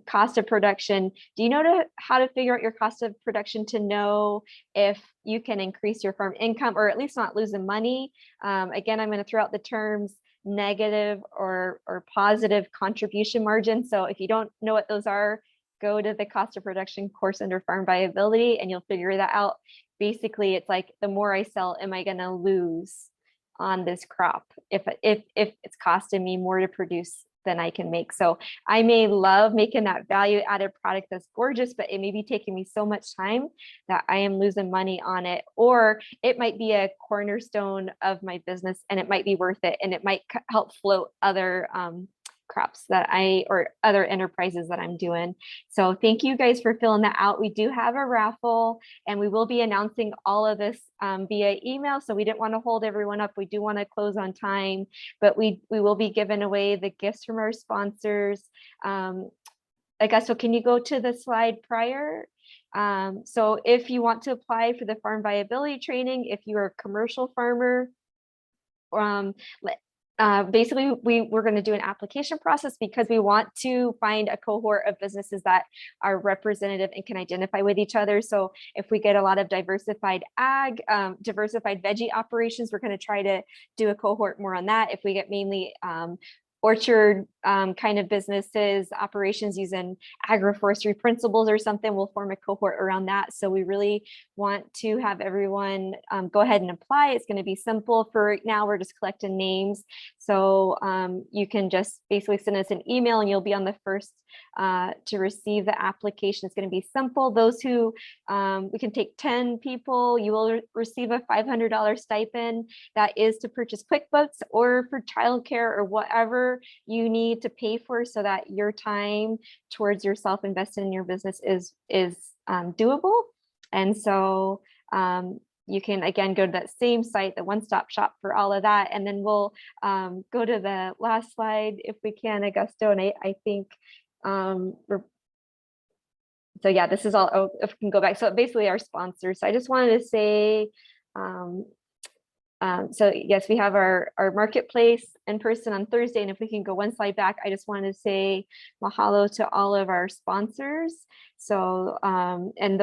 cost of production. Do you know how to figure out your cost of production to know if you can increase your farm income, or at least not losing money? Again, I'm going to throw out the terms negative or positive contribution margin. So if you don't know what those are, go to the cost of production course under farm viability, and you'll figure that out. Basically, it's like, the more I sell, am I going to lose on this crop if it's costing me more to produce than I can make? So I may love making that value added product that's gorgeous, but it may be taking me so much time that I am losing money on it. Or it might be a cornerstone of my business, and it might be worth it, and it might help float other crops that or other enterprises that I'm doing. So thank you guys for filling that out. We do have a raffle, and we will be announcing all of this via email. So we didn't want to hold everyone up. We do want to close on time, but we will be giving away the gifts from our sponsors. I guess, so can you go to the slide prior? So if you want to apply for the farm viability training, if you're a commercial farmer, basically we're going to do an application process, because we want to find a cohort of businesses that are representative and can identify with each other. So if we get a lot of diversified veggie operations, we're going to try to do a cohort more on that. If we get mainly orchard kind of businesses, operations using agroforestry principles or something, we'll form a cohort around that. So we really want to have everyone go ahead and apply. It's going to be simple. For right now, we're just collecting names. So you can just basically send us an email, and you'll be on the first to receive the application. It's going to be simple. Those who, we can take 10 people, you will receive a $500 stipend. That is to purchase QuickBooks or for childcare or whatever you need to pay for, so that your time towards yourself investing in your business is doable. And so you can, again, go to that same site, the one-stop shop for all of that. And then we'll go to the last slide if we can, Augusto. And I think so yeah, this is all, oh, if we can go back. So basically our sponsors. So I just wanted to say, so yes, we have our marketplace in person on Thursday. And if we can go one slide back, I just wanted to say mahalo to all of our sponsors. So, and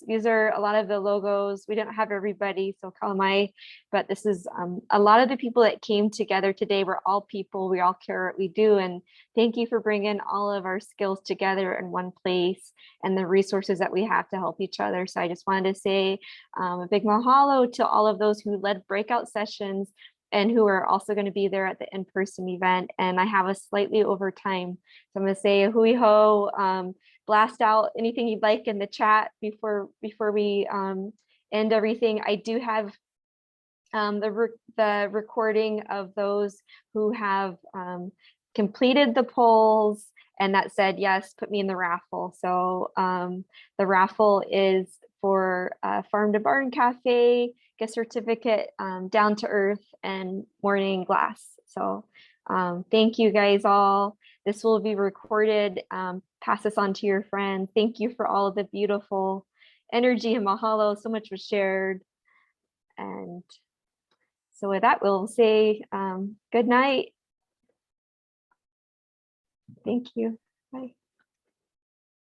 these are a lot of the logos. We don't have everybody, so Kalamai, but this is a lot of the people that came together today. We're all people, we all care what we do. And thank you for bringing all of our skills together in one place and the resources that we have to help each other. So I just wanted to say a big mahalo to all of those who led breakout sessions and who are also going to be there at the in-person event. And I have us slightly over time. So I'm going to say hui ho, blast out anything you'd like in the chat before we end everything. I do have the recording of those who have completed the polls and that said, yes, put me in the raffle. So the raffle is for Farm to Barn Cafe, gift certificate, Down to Earth, and Morning Glass. So thank you guys all. This will be recorded. Pass this on to your friends. Thank you for all of the beautiful energy and mahalo. So much was shared. And so with that, we'll say good night. Thank you. Bye.